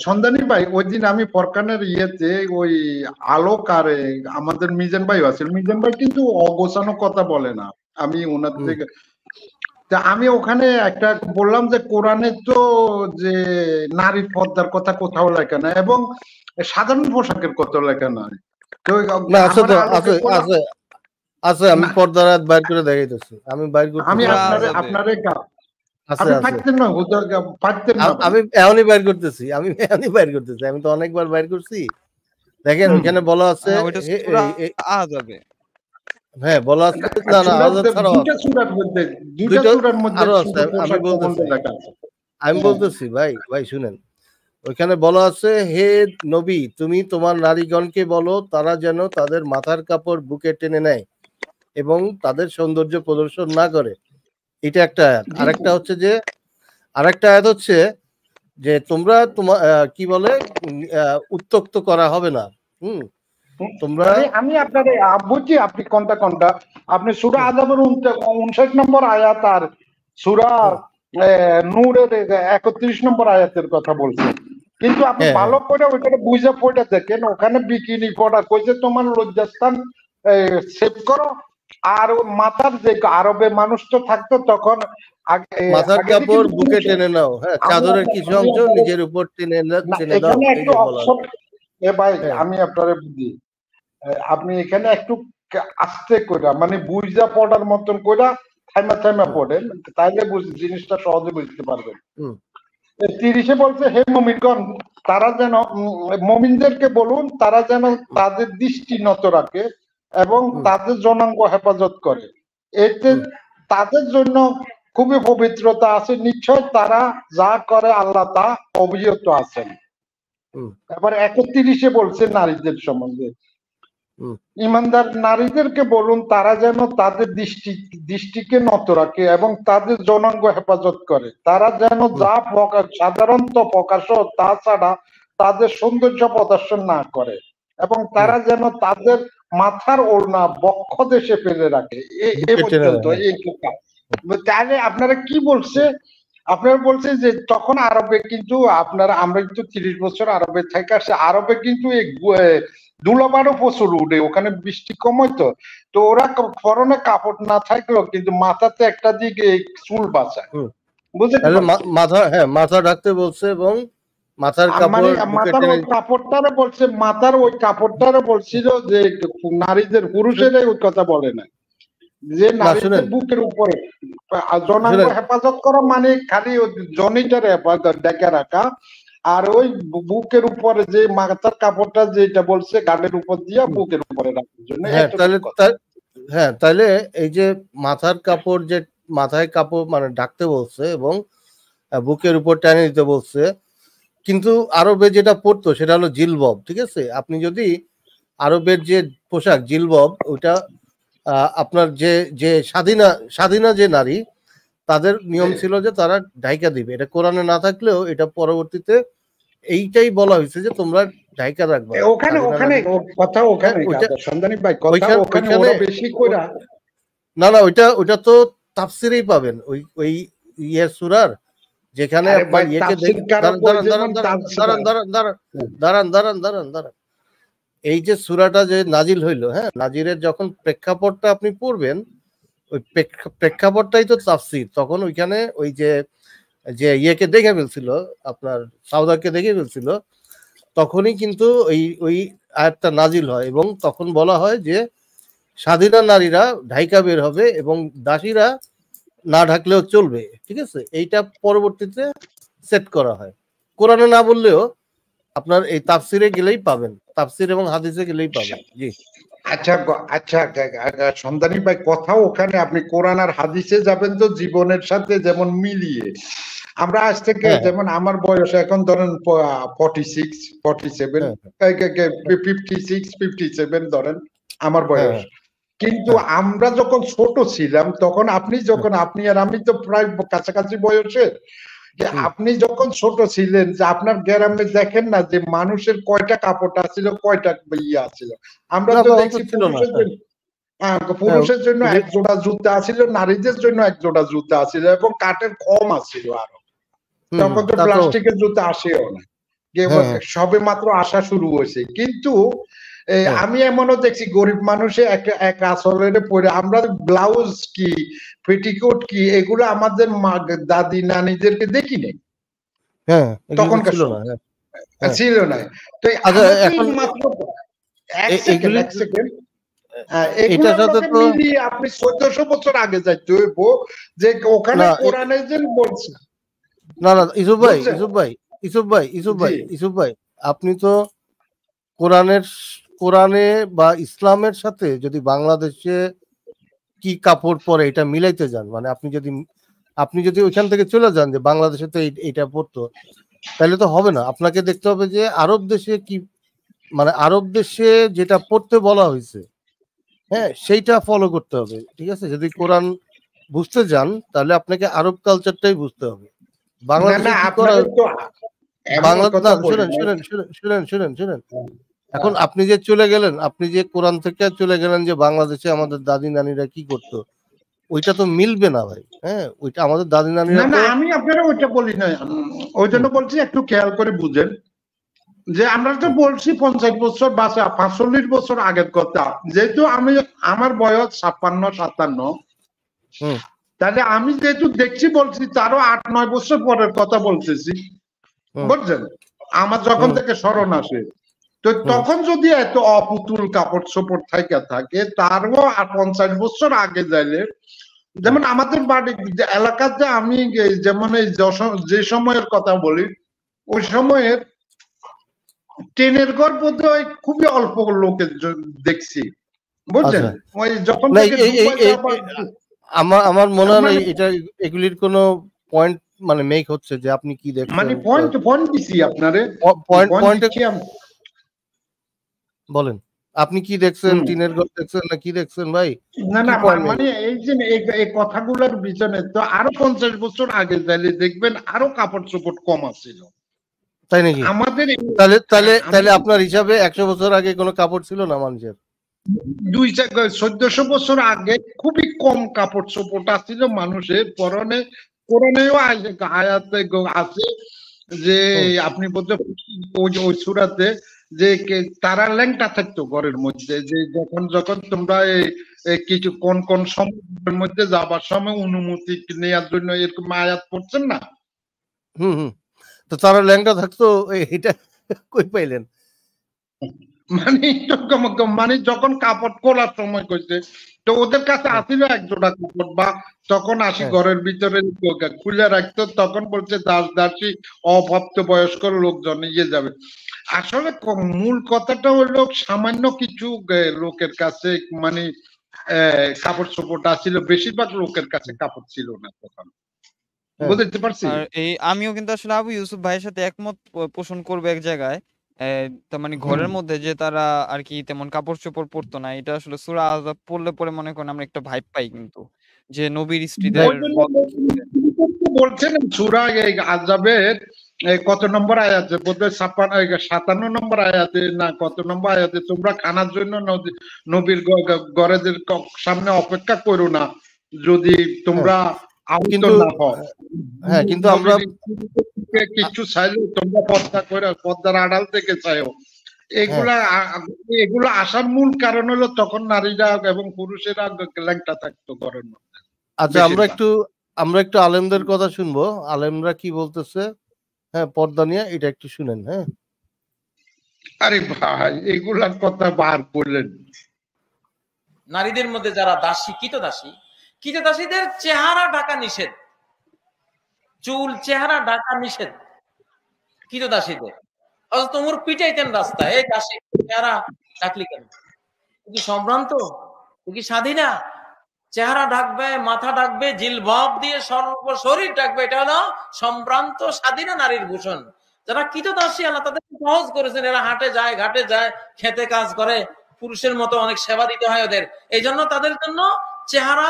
সন্ধানী ভাই ওই দিন আমি ফরকানের ইয়েতে ওই আলোক আর আমাদের মিজান ভাই আছে, মিজান ভাই কিন্তু অগোছানো কথা বলে না, আমি ওনার থেকে আমি ওখানে একটা বললাম যে কোরআনে তো যে নারী পর্দার কথা কোথাও লেখা না এবং সাধারণ পোশাকের কথা লেখা নাই। না আছে তো, আছে আছে আছে, আমি পর্দার রাত বাইর করে দেখাইতেছি, আমি বাইর করতে, আমি আপনারে আমি এখনই বাইর করতেছি, আমি তো অনেকবার বাইর করছি। দেখেন ওইখানে বলা আছে, হ্যাঁ বলা আছে, না না আমি বলতেছি ভাই ভাই শুনেন, ওইখানে বলা আছে, হে নবী তুমি তোমার নারীগণকে বলো তারা যেন তাদের মাথার কাপড় বুকে টেনে নেয় এবং তাদের সৌন্দর্য প্রদর্শন না করে। এটা একটা আয়াত। আরেকটা আয়াত হচ্ছে যে তোমরা তোমার কি বলে উত্তক্ত করা হবে না। তোমরা, আমি আপনার বুঝছি আপনি কোনটা আপনি সূরা আযাবের 59 নম্বর আয়াত আর সূরা নূরের 31 নম্বর আয়াতের কথা বলছেন, কিন্তু আপনি ভালো করে ওইটা বুঝে পড়ে দেখেন, ওখানে বিকিনি পড়া কইছে তোমার লজ্জাস্থান সেভ করো, আর মাথার যে আরবে মানুষ তো থাকতো তখন মাথার কাপড় বুকে টেনে নাও, হ্যাঁ চাদরের কিছু অংশ নিজের উপর টেনে দাও। ভাই আমি আপনারে বুঝি, আপনি এখানে একটু আস্তে করে মানে বুঝা পড়ার মতন করে থাইমা পড়েন, তাইলে জিনিসটা সহজে বুঝতে পারবেন। 30 বলছে, হে মুমিনগণ তারা যেন মুমিনদেরকে বলুন তারা যেন তাদের দৃষ্টি নত রাখে এবং তাদের জনাঙ্গ হেফাজত করে, এতে তাদের জন্য খুবই পবিত্রতা আছে, নিশ্চয় তারা যা করে আল্লাহ তা অভিযুক্ত আছেন। এবার 31 বলছে নারীদের সম্বন্ধে, ইমানদার নারীদেরকে বলুন তারা যেন তাদের দৃষ্টিকে নত রাখে এবং তাদের যৌনাঙ্গ হেফাজত করে, তারা যেন যা সাধারণত প্রকাশ তা ছাড়া তাদের সৌন্দর্য প্রদর্শন না করে এবং তারা যেন তাদের মাথার ওড়না বক্ষ দেশে ফেলে রাখে। এই পর্যন্ত তাহলে আপনারা কি বলছে, আপনারা বলছে যে তখন আরবে কিন্তু আমরা কিন্তু 30 বছর আরবে থেকে আসছে, আরবে কিন্তু ধুলাবারও প্রচুর উঠে, ওখানে বৃষ্টি কম হইতো, তো ওরা পরনে কাপড় না থাকলেও কিন্তু মাথাতে একটা দিকে চুল বাঁচায়, বুঝলেন? মাথা ঢাকতে বলছে এবং মাথার কাপড়টারে বলছে, মাথার ওই কাপড়টারে বলছিল যে নারীদের, পুরুষেরাই ওই কথা বলে না, যে নারীদের বুকের উপরে জনাঙ্গ হেফাজত করা মানে খালি জনিটার হেফাজত ডেকে রাখা, আর ওই বুকের উপরে যে মাথার কাপড়টা যেটা বলছে গালের উপর দিয়া বুকের উপরে রাখার জন্য। হ্যাঁ তাহলে এই যে মাথার কাপড়, যে মাথায় কাপড় মানে ঢাকতে বলছে এবং বুকের উপর টেনে দিতে বলছে, কিন্তু আরবে যেটা পড়তো সেটা হলো জিলবব, ঠিক আছে? আপনি যদি আরবের যে পোশাক জিলবব, ওইটা আপনার যে স্বাধীনা যে নারী তাদের নিয়ম ছিল যে তারা ঢাইকা দিবে, এটা কোরআনে না থাকলেও এটা পরবর্তীতে এইটাই বলা হয়েছে যে তোমরা ঢাইকা রাখবে। না না ওইটা তো তাফসিরেই পাবেন, ওই ইয়ের সূরার যেখানে আপনার ইয়েকে দাঁড়ান এই যে সূরাটা যে নাজিল হইলো, হ্যাঁ নাজিরের যখন প্রেক্ষাপটটা আপনি পড়বেন, ওই প্রেক্ষাপটটাই তো তাফসির। তখন ওইখানে ওই যে ইয়েকে দেখে ফেলছিল, আপনার সাউদাকে দেখে ফেলছিল, তখনই কিন্তু ওই আয়াতটা নাজিল হয় এবং তখন বলা হয় যে স্বাধীনা নারীরা ঢাইকা বের হবে এবং দাসীরা না ঢাকলেও চলবে, ঠিক আছে? এইটা পরবর্তীতে সেট করা হয়, কোরআনে না বললেও আপনার এই তাফসিরে গেলেই পাবেন, তাফসির এবং হাদিসে গেলেই পাবেন। জি আচ্ছা সন্ধানী ভাই, কথা ওখানে আপনি কোরআন আর হাদিসে যাবেন তো জীবনের সাথে যেমন মিলিয়ে, আমরা আজ থেকে যেমন আমার বয়স এখন ধরেন 46 47 56 57 ধরেন আমার বয়স, কিন্তু আমরা যখন ছোট ছিলাম তখন আপনি আর আমি তো প্রায় কাছাকাছি বয়সে, যে আপনি যখন ছোট ছিলেন যে আপনার গ্রামে দেখেন না যে মানুষের কয়টা কাপড় ছিল, কয়টা ইয়ে ছিল, আমরা তো দেখছি পুরুষের জন্য এক জোড়া জুতা ছিল, নারীদের জন্য এক জোড়া জুতা ছিল এবং কাঠের কম আছিল, আরো তখন তো প্লাস্টিকের জুতা আসেও না। সবে মাত্র আসা শুরু হয়েছে, কিন্তু আমি এমনও দেখছি গরিব মানুষে এক আসলের পরে আমরা ব্লাউজ কি পেটিকোট কি এগুলো আমাদের দাদি নানিদেরকে দেখি নাই তখনকার সময় ছিল না। তো এখন মাত্র এক সেকেন্ড এগুলোর সাথে মিলিয়ে আপনি 1400 বছর আগে যাইতে হইব যে ওখানে কোরআনে যে বলছে। না ইসুফ ভাই আপনি তো কোরআনে বা ইসলামের সাথে যদি বাংলাদেশে কি কাপড় পরে এটা মিলাইতে যান, মানে আপনি যদি ওইখান থেকে চলে যান যে বাংলাদেশে তো এইটা পড়তো, তাহলে তো হবে না। আপনাকে দেখতে হবে যে আরব দেশে কি, মানে আরব দেশে যেটা পড়তে বলা হয়েছে হ্যাঁ সেইটা ফলো করতে হবে, ঠিক আছে? যদি কোরআন বুঝতে যান তাহলে আপনাকে আরব কালচারটাই বুঝতে হবে। বাংলাদেশে কি করা শুনেন এখন আপনি যে চলে গেলেন, আপনি যে কোরআন থেকে চলে গেলেন যে বাংলাদেশে আমাদের দাদি নানিরা কি করতো, ওইটা তো মিলবে না ভাই। হ্যাঁ, ওইটা আমাদের দাদি নানিরা না আমি আপনারা ওইটা বলি না, ওই জন্য বলছি একটু খেয়াল করে বুঝেন যে আমরা তো বলছি 50 বছর বা 45 বছর আগের কথা, যেহেতু আমার বয়স 56-57, তাহলে আমি যেহেতু দেখছি বলছি তারও 8-9 বছর পরের কথা বলতেছি, বুঝছেন? আমার যখন থেকে স্মরণ আসে, তো তখন যদি এত অপুতুল কাপড় চোপড় থাকে তারও 50 বছর আগে যাইলে, যেমন আমাদের বাড়ি এলাকাতে আমি যেমন এই যে সময়ের কথা বলি, ওই সময়ের ট্রেনের ঘর বোধহয় খুবই অল্প লোকের দেখছি, বুঝছেন? ওই যখন আমার মনে হয় এটা এগুলির কোনো পয়েন্ট মানে মেক হচ্ছে যে আপনি কি দেখছেন, মানে পয়েন্ট দিছি আপনারে, বলেন আপনি কি দেখছেন, টিনের ঘর দেখছেন না কি দেখছেন ভাই? না মানে এই যে এই কথাগুলোর পিছনে তো আরো 50 বছর আগে যাইলে দেখবেন আরো কাপড় চোপড় কম ছিল, তাই নাকি? আমাদের তাহলে আপনার হিসাবে 100 বছর আগে কোনো কাপড় ছিল না মানুষের? 1400 বছর আগে খুবই কম কাপড় চোপড় ছিল মানুষের পরনে। কোরআনেও আয়াতে আছে যে আপনি বলতে ওই সূরাতে যে তারা ল্যাংটা থাকতো ঘরের মধ্যে, যে যখন তোমরা কিছু কোন সময়ের মধ্যে যাবার সময় অনুমতি নেওয়ার জন্য এরকম আয়াত পড়ছেন না? তো তারা ল্যাংটা থাকতো, এটা কই পাইলেন? মানে যখন কাপড় খোলার সময় কইছে, তো ওদের কাছে আসিল এক জোড়া কাপড়, বা তখন আসি ঘরের ভিতরে খুলে রাখতো, তখন বলছে দাসী অপ্রাপ্ত বয়স্ক লোকজন ইয়ে যাবে। আসলে মূল কথাটা হলো সামান্য কিছু লোকের কাছে মানে কাপড় চোপড়টা ছিল, বেশিরভাগ লোকের কাছে কাপড় ছিল না তখন, বুঝতে পারছি। আমিও কিন্তু আসলে আবু ইউসুফ ভাইয়ের সাথে একমত পোষণ করবো এক জায়গায়। তার মানে ঘরের মধ্যে যে তারা আর কি তেমন কাপড় চোপড় পরতো না, এটা আসলে সূরা আযাব পড়লে পরে মনে করেন আমরা একটা ভাইব পাই, কিন্তু যে নবীর স্ত্রীদের বলছেন সূরা আযাবের কত নম্বর আয়াতে, বোধহয় 57 নম্বর আয়াতে না কত নম্বর আয়াতে, তোমরা খানার জন্য নবীর ঘরেদের সামনে অপেক্ষা করো না যদি তোমরা আহত না হও। হ্যাঁ, কিন্তু আমরা কিছু চাইলে তোমরা পর্দার আড়াল থেকে চাইও। এগুলো আসার মূল কারণ হলো তখন নারীরা এবং পুরুষেরা ল্যাংটা থাকতো ঘরের মধ্যে। আচ্ছা, আমরা একটু আলেমদের কথা শুনবো, আলেমরা কি বলতেছে হ্যাঁ পর্দা নিয়ে, এটা একটু শুনেন। হ্যাঁ, আরে ভাই এগুলার কথা বার করলেন। নারীদের মধ্যে যারা দাসী কৃতদাসীদের চেহারা ঢাকা নিষেধ, চুল চেহারা ঢাকা নিষেধ কৃতদাসীদের। অথচ তোমার পিটাইতেন রাস্তায়, এই দাসী চেহারা ঢাকলি কেন? তুই কি সম্ভ্রান্ত? তুই কি স্বাধীনা? চেহারা ঢাকবে, মাথা ঢাকবে, জিলবাব দিয়ে শরীর ঢাকবে, এটা হলো সম্ভ্রান্ত স্বাধীনা নারীর ভূষণ। যারা কৃতদাসী আল্লাহ তাদের সহজ করেছেন, এরা হাটে যায়, ঘাটে যায়, খেতে কাজ করে, পুরুষের মতো অনেক সেবা দিতে হয় ওদের। এই জন্য তাদের জন্য চেহারা,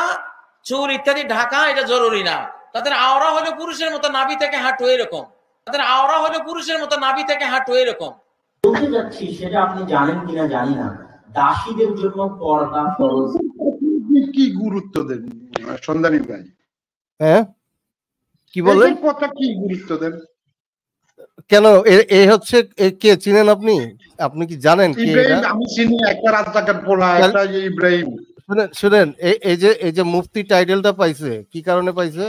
চুল ইত্যাদি ঢাকা এটা জরুরি না। তাদের আওরা হলো পুরুষের মতো নাভি থেকে হাঁটু এরকম, তাদের আওরা হলো পুরুষের মতো নাভি থেকে হাঁটু এরকম। বলতে যাচ্ছি সেটা আপনি জানেন কিনা জানি না, দাসীদের জন্য পর্দা ফরজ। কি গুরুত্ব দেন সন্ধানী ভাই? হ্যাঁ কি বলেন? কথা কি গুরুত্ব দেন? কেন এ হচ্ছে কে চিনেন আপনি? আপনি কি জানেন কে এটা? ইব্রাহিম আমি চিনি, একটা রাজাকার পোলা, একটা ইব্রাহিম। শুনেন, এই যে মুফতি টাইটেলটা পাইছে কি কারণে পাইছে?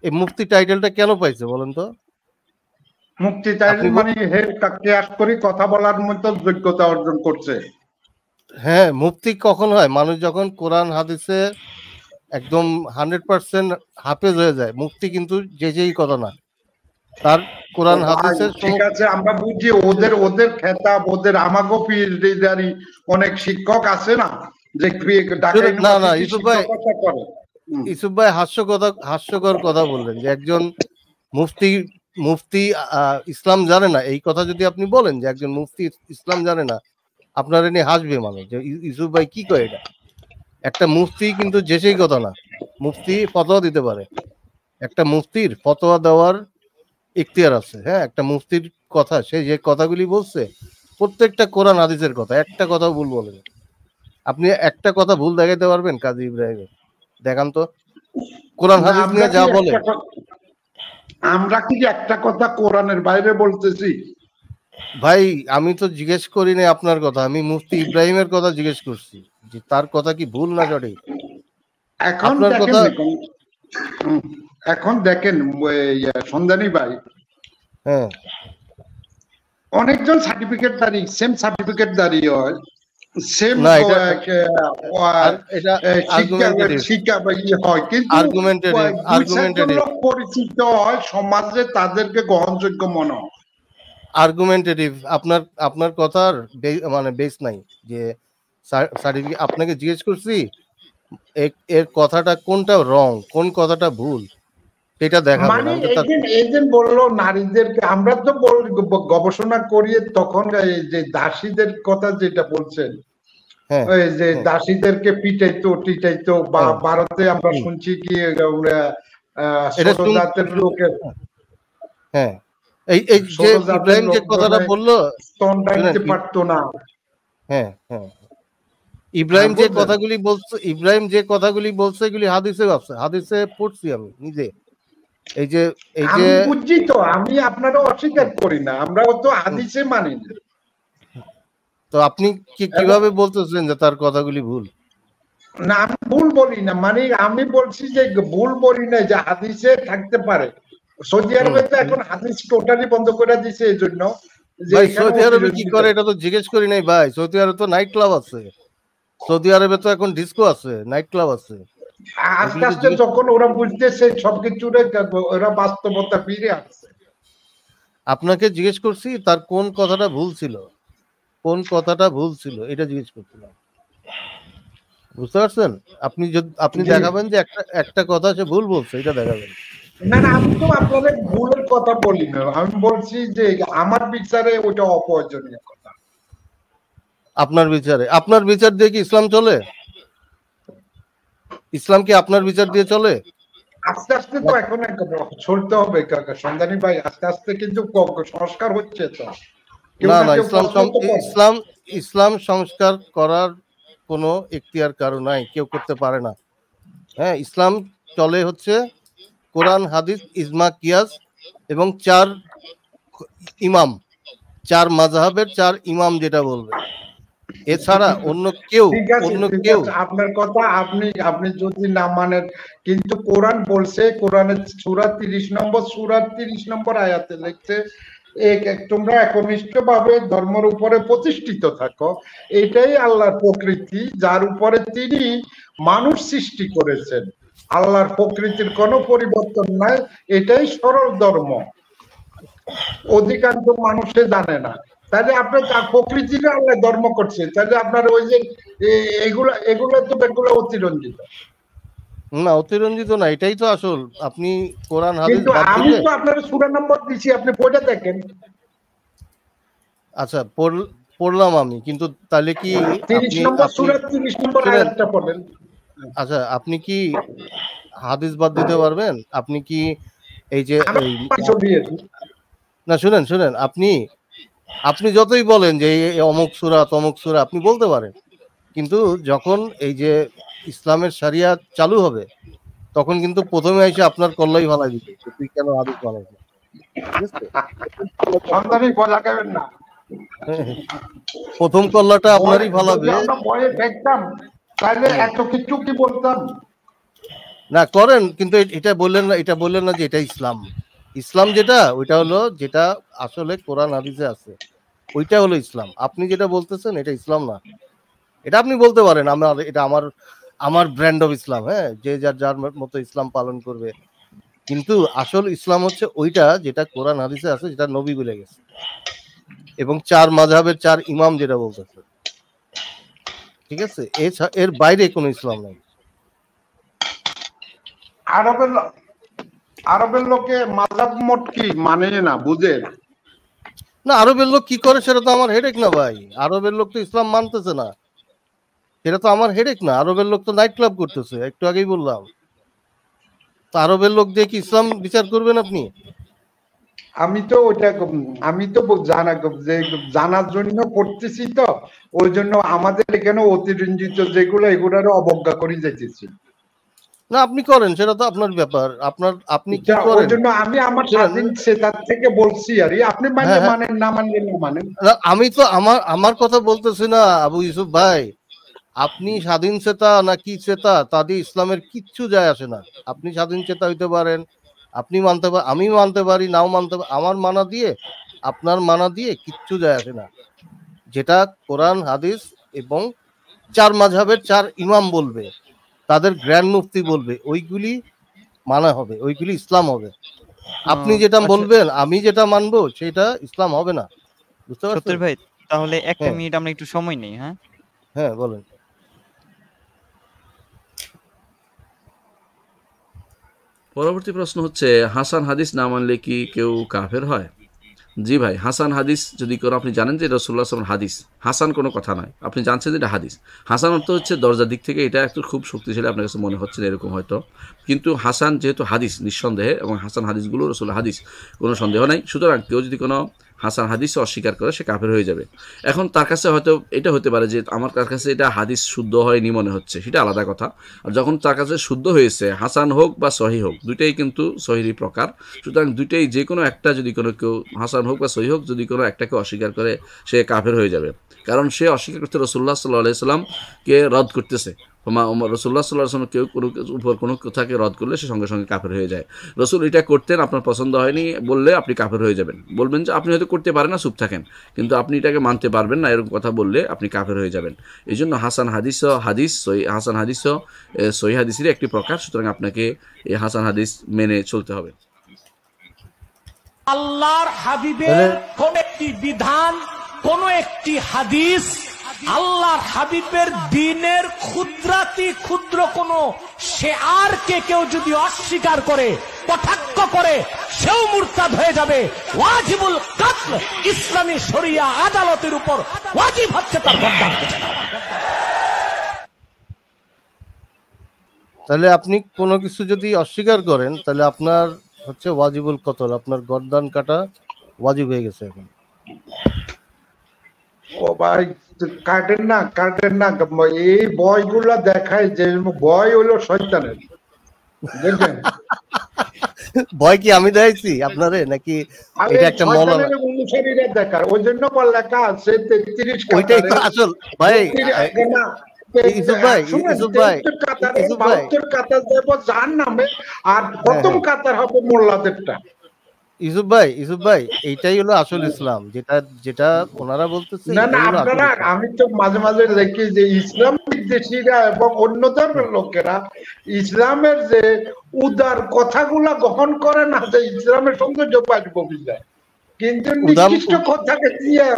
এই মুফতি টাইটেলটা কেন পাইছে বলেন তো? মুক্তি চাইলে মানে হে ক্লাস করে কথা বলার মতো যোগ্যতা অর্জন করছে। হ্যাঁ, মুফতি কখন হয়? মানুষ যখন কোরআন হাদিসে একদম 100% হাফেজ হয়ে যায়। মুফতি কিন্তু যেই কথা না, তার কোরআন হাদিসের ঠিক আছে, আমরা বুঝি ওদের খেতাব, ওদের আমাগো পিএইচডি অনেক শিক্ষক আছে না, যে না ইউসুফ ভাই হাস্যকর কথা বললেন যে একজন মুফতি ইসলাম জানে না। এই কথা যদি আপনি বলেন যে একজন মুফতি ইসলাম জানে না, আপনার এনে হাসবে মানুষ যে ইউসুফ ভাই কি কয় এটা। একটা মুফতি কিন্তু যে সেই কথা না, মুফতি ফতোয়া দিতে পারে। একটা মুফতির ফতোয়া দেওয়ার ইখতিয়ার আছে। হ্যাঁ, একটা মুফতির কথা, সে যে কথাগুলি বলছে প্রত্যেকটা কোরআন হাদিসের কথা, একটা কথা ভুল বলেন। আপনি একটা কথা ভুল দেখাইতে পারবেন কাজী ইব্রাহিম? দেখান তো কোরআন হাদিস নিয়ে যা বলে। আমরা কি একটা কথা কোরআনের বাইরে বলতেছি? ভাই আমি তো জিজ্ঞেস করি না আপনার কথা, আমি মুফতি ইব্রাহিমের কথা জিজ্ঞেস করছি যে তার কথা কি ভুল না সঠিক। এখন দেখেন সন্ধানী ভাই, হ্যাঁ, অনেকজন সার্টিফিকেট দাঁড়ি সেম সার্টিফিকেট দাঁড়িয়ে হয়, সেম শিক্ষা হয়, কিন্তু পরিচিত হয় সমাজে, তাদেরকে গ্রহণযোগ্য মনে হয়। আর্গুমেন্টেটিভ। আপনার কথার মানে বেস নাই যে সার্টিফিকেট। আপনাকে জিজ্ঞেস করছি এর কথাটা কোনটা রং, কোন কথাটা ভুল, সেটা দেখাবেন। মানে এজেন্ট বললো নারীদেরকে, আমরা তো গবেষণা করি, তখন এই যে দাসীদের কথা যেটা বলছেন, ওই যে দাসীদেরকে টিটাইতো বা ভারতে আমরা শুনছি কি ছোট জাতের লোকের, হ্যাঁ এই যে ইব্রাহিম যে কথাটা বললো স্তন রাখতে পারতো না। হ্যাঁ হ্যাঁ, ইব্রাহিম যে কথাগুলি বলছে এগুলি হাদিসে পড়ছি আমি নিজে। এই যে বুঝছি তো, আমি আপনারা অস্বীকার করি না, আমরা তো হাদিসে মানি না। তো আপনি কিভাবে বলতেছেন যে তার কথাগুলি ভুল? না আমি ভুল বলি না, মানে আমি বলছি যে ভুল বলি না, যে হাদিসে থাকতে পারে। সৌদি আরবে তো এখন হাদিস টোটালি বন্ধ করে দিয়েছে, এই জন্য সৌদি আরবে কি করে এটা তো জিজ্ঞেস করি নাই ভাই। সৌদি আরবে তো নাইট ক্লাব আছে, সৌদি আরবে তো এখন ডিস্কো আছে, নাইট ক্লাব আছে। আস্তে আস্তে যখন ওরা বুঝতেছে সবকিছু, ওরা বাস্তবতা ফিরে আসছে। আপনাকে জিজ্ঞেস করছি তার কোন কথাটা ভুল ছিল, এটা জিজ্ঞেস করছিলাম, বুঝতে পারছেন? আপনি দেখাবেন যে একটা কথা সে ভুল বলছে, এটা দেখাবেন। না আমি তো আপনাদের ভুলের কথা বলি না, আমি বলছি যে আমার বিচারে ওটা অপ্রয়োজনীয় কথা। আপনার বিচার দিয়ে কি ইসলাম চলে? ইসলাম কি আপনার বিচার দিয়ে চলে? আস্তে আস্তে তো এখন চলতে হবে সন্ধানী ভাই, আস্তে আস্তে কিন্তু সংস্কার হচ্ছে তো। না ইসলাম সংস্কার করার কোনো এখতিয়ার কারো নাই, কেউ করতে পারে না। হ্যাঁ, ইসলাম চলে হচ্ছে কোরআন হাদিস ইজমা কিয়াস এবং 4 মাযহাবের 4 ইমাম যেটা বলবে, এছাড়া অন্য কেউ আপনার কথা আপনি যদি না মানেন, কিন্তু কোরআন বলছে, কোরআনের সূরা 30 নম্বর আয়াতে লিখছে, তোমরা একনিষ্ঠভাবে ধর্মের উপরে প্রতিষ্ঠিত থাকো, এটাই আল্লাহর প্রকৃতি, যার উপরে তিনি মানুষ সৃষ্টি করেছেন। আল্লাহর প্রকৃতির কোনো পরিবর্তন নাই, এটাই সরল ধর্ম। অধিকাংশ মানুষে জানে না, তাহলে আপনার প্রকৃতিটা আল্লাহ ধর্ম করছে, তাহলে আপনার ওই যে এগুলো অতিরঞ্জিত না, অতিরঞ্জিত না, এটাই তো আসল। আপনি কোরআন হাদিস কিন্তু আমি তো আপনার সূরা নম্বর দিছি, আপনি পড়ে দেখেন। আচ্ছা পড়লাম আমি, কিন্তু তাহলে কি 30 নম্বর সূরা 30 নম্বর আয়াতটা পড়েন। আচ্ছা, আপনি কি হাদিস বাদ দিতে পারবেন? আপনি কি এই যে না শুনেন, আপনি যতই বলেন যে অমুক সূরা তমুক সূরা আপনি বলতে পারেন, কিন্তু যখন এই যে ইসলামের শরিয়া চালু হবে তখন কিন্তু প্রথমে এসে আপনার কল্লাই ভালাই দিবে, তুই কেন হাদিস বানাইছিস। ঠিক আছে? সন্তানই ভয় লাগাবেন না। প্রথম কল্লাটা আপনারই ফালাবে। যদি আমরা ভয়ে দেখতাম তাহলে এত কিছু কি বলতাম? না করেন, কিন্তু এটা বললেন না, এটা বললেন না যে এটা ইসলাম। ইসলাম যেটা, ওইটা হলো যেটা আসলে কোরআন হাদিসে আছে, ওইটা হলো ইসলাম। আপনি যেটা বলতেছেন এটা ইসলাম না। এটা আপনি বলতে পারেন এটা আমার ব্র্যান্ড অফ ইসলাম, হ্যাঁ, যে যার মতো ইসলাম পালন করবে, কিন্তু আসল ইসলাম হচ্ছে ওইটা যেটা কোরআন হাদিসে আছে, যেটা নবী বলে গেছে, এবং 4 মাযহাবের 4 ইমাম যেটা বলতেছে। ঠিক আছে, এর বাইরে কোনো ইসলাম নাই। আরবের লোকে মাযহাব মত কি মানে না, বুঝে না, আরবের লোক কি করে সেটা তো আমার হেডেক না ভাই। আরবের লোক তো ইসলাম মানতেছে না, সেটা তো আমার হেডেক না। আরবের লোক তো নাইট ক্লাব করতেছে, একটু আগেই বললাম। তো আরবের লোক দিয়ে কি ইসলাম বিচার করবেন আপনি? আমি তো জানার জন্য করতেছি, তো ওই জন্য আমাদের এখানে অতিরঞ্জিত যেগুলো এগুলোর অবজ্ঞা করে যাইতেছি। না, আপনি করেন, সেটা তো আপনার ব্যাপার। আপনি কি ওই করেন? জন্য আমি আমার স্বাধীন সেটার থেকে বলছি আর আপনি মানলে মানেন, না মানলে না মানেন। আমি তো আমার কথা বলতেছি না আবু ইউসুফ ভাই। আপনি স্বাধীন চেতা না কি চেতা, তা দিয়ে ইসলামের কিচ্ছু যায় আসে না। আপনি স্বাধীন চেতা হইতে পারেন, আপনি মানতে পারেন, আমি মানতে পারি, নাও মানতে পারি। আমার মানা দিয়ে আপনার মানা দিয়ে কিচ্ছু যায় আসে না। যেটা কোরআন হাদিস এবং 4 মাযহাবের 4 ইমাম বলবে, তাদের গ্র্যান্ড মুফতি বলবে, ওইগুলি মানা হবে, ওইগুলি ইসলাম হবে। আপনি যেটা বলবেন, আমি যেটা মানবো, সেটা ইসলাম হবে না। বুঝতে পারছেন সত্তর ভাই? তাহলে একটা মিনিট আমরা একটু সময় নেই। হ্যাঁ হ্যাঁ, বলেন। পরবর্তী প্রশ্ন হচ্ছে, হাসান হাদিস না মানলে কি কেউ কাফের হয়? জি ভাই, হাসান হাদিস যদি কোনো, আপনি জানেন যে রাসূলুল্লাহ সাল্লাল্লাহু আলাইহি ওয়াসাল্লাম হাদিস, হাসান কোনো কথা নয়, আপনি জানছেন যে এটা হাদিস। হাসান অর্থ হচ্ছে দরজার দিক থেকে এটা একটু খুব শক্তিশালী, আপনার কাছে মনে হচ্ছে এরকম হয়তো, কিন্তু হাসান যেহেতু হাদিস নিঃসন্দেহে, এবং হাসান হাদিসগুলো রাসূল হাদিস, কোনো সন্দেহ নাই। সুতরাং কেউ যদি কোনো হাসান হাদিস অস্বীকার করে সে কাফের হয়ে যাবে। এখন তার কাছে হয়তো এটা হতে পারে যে আমার কাছে এটা হাদিস শুদ্ধ হয়নি মনে হচ্ছে, সেটা আলাদা কথা। আর যখন তার কাছে শুদ্ধ হয়েছে, হাসান হোক বা সহি হোক, দুইটাই কিন্তু সহিরই প্রকার। সুতরাং দুইটাই যে কোনো একটা, যদি কোনো কেউ হাসান হোক বা সহি হোক, যদি কোনো একটাকে অস্বীকার করে সে কাফের হয়ে যাবে, কারণ সে অস্বীকার করতে রাসূলুল্লাহ সাল্লাল্লাহু আলাইহি সাল্লামকে রদ করতেছে। রাসূলুল্লাহ সাল্লাল্লাহু আলাইহি ওয়াসাল্লাম কেউ কোনো উপর কোনো কথাকে রদ করলে সে সঙ্গে সঙ্গে কাফের হয়ে যায়। রাসূল এটা করতেন, আপনার পছন্দ হয়নি বললে আপনি কাফের হয়ে যাবেন। বলবেন যে আপনি হয়তো করতে পারেন না, চুপ থাকেন, কিন্তু আপনি এটাকে মানতে পারবেন না, এরকম কথা বললে আপনি কাফের হয়ে যাবেন। এই জন্য হাসান হাদিস সহি হাদিসেরই একটি প্রকার। সুতরাং আপনাকে এই হাসান হাদিস মেনে চলতে হবে। আল্লাহর হাবিবের কোন একটি বিধান, কোন একটি হাদিস, আল্লাহর হাবিবের দ্বীনের ক্ষুদ্রাতি ক্ষুদ্র কোন শেয়ারকে কেউ যদি অস্বীকার করে, কটাক্ষ করে, সেও মুরতাদ হয়ে যাবে। ওয়াজিবুল কাতল, ইসলামী শরিয়া আদালতের উপর ওয়াজিব হচ্ছে তার গর্দান কেটে দেওয়া। তাহলে আপনি কোনো কিছু যদি অস্বীকার করেন, তাহলে আপনার হচ্ছে ওয়াজিবুল কতল, আপনার গর্দান কাটা ওয়াজিব হয়ে গেছে এখন। ও ভাই, কাটেন না। এই বয়গুলা দেখায় যে বয় হলো শয়তানের, বুঝলেন? ভয় কি আমি দেখাইছি আপনারে, নাকি এটা একটা মৌলানা? অনুসারীরা দেখার, ওই জন্য লেখা আছে 33 ওইটাই তো আসল ভাই। ইউসুফ ভাই, কাতার দেব যার নামে, আর প্রথম কাতার হবে মোল্লাদেরটা। ইউসুফ ভাই, এইটাই হলো আসল ইসলাম, যেটা ওনারা বলতেছে। না, আপনারা, আমি তো মাঝে মাঝে দেখি যে ইসলাম বিদ্বেষীরা এবং অন্য ধর্মের লোকেরা ইসলামের যে উদার কথাগুলা গ্রহণ করে না, যে ইসলামের সৌন্দর্য পাইব যায়, কিন্তু নিকৃষ্ট কথাকে দিয়ে।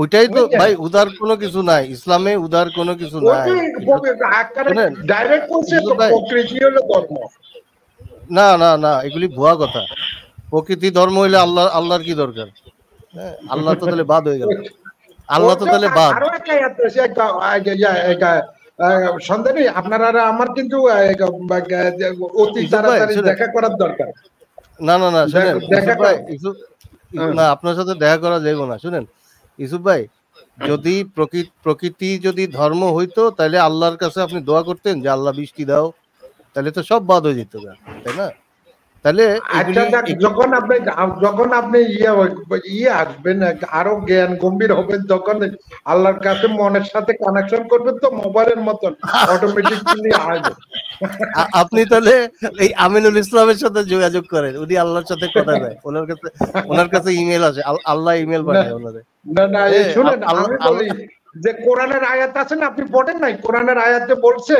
ওইটাই তো ভাই, উদার কোনো কিছু নাই ইসলামে, উদার কোনো কিছু নাই। ডাইরেক্ট বলছে প্রকৃতি হলো ধর্ম। না, এগুলি ভুয়া কথা। প্রকৃতি ধর্ম হইলে আল্লাহর কি দরকার? আল্লাহ তো তাহলে বাদ হয়ে গেল, আল্লাহ তো তাহলে বাদ। সন্দেহ নেই আপনারা আমার কিন্তু অতি তাড়াতাড়ি দেখা করার দরকার। না, শুনেন না, আপনার সাথে দেখা করা যাইব না। শুনেন ইউসুফ ভাই, যদি প্রকৃতি যদি ধর্ম হইতো, তাহলে আল্লাহর কাছে আপনি দোয়া করতেন যে আল্লাহ বৃষ্টি দাও, তাহলে তো সব বাদ হয়ে যেত, তাই না? তাহলে আচ্ছা যখন আপনি ইয়ে আসবেন আরো জ্ঞান গম্ভীর হবেন তখন আল্লাহর কাছে মনের সাথে কানেকশন করবেন তো মোবাইলের মতন অটোমেটিকলি আসবে। আপনি তাহলে এই আমিনুল ইসলামের সাথে যোগাযোগ করেন, উনি আল্লাহর সাথে কথা দেয়, ওনার কাছে ইমেল আছে, আল্লাহ ইমেল পাঠায় ওনারে। না শুনেন আমি বলি যে কোরআনের আয়াত আছে না, আপনি পড়েন নাই? কোরআনের আয়াতে বলছে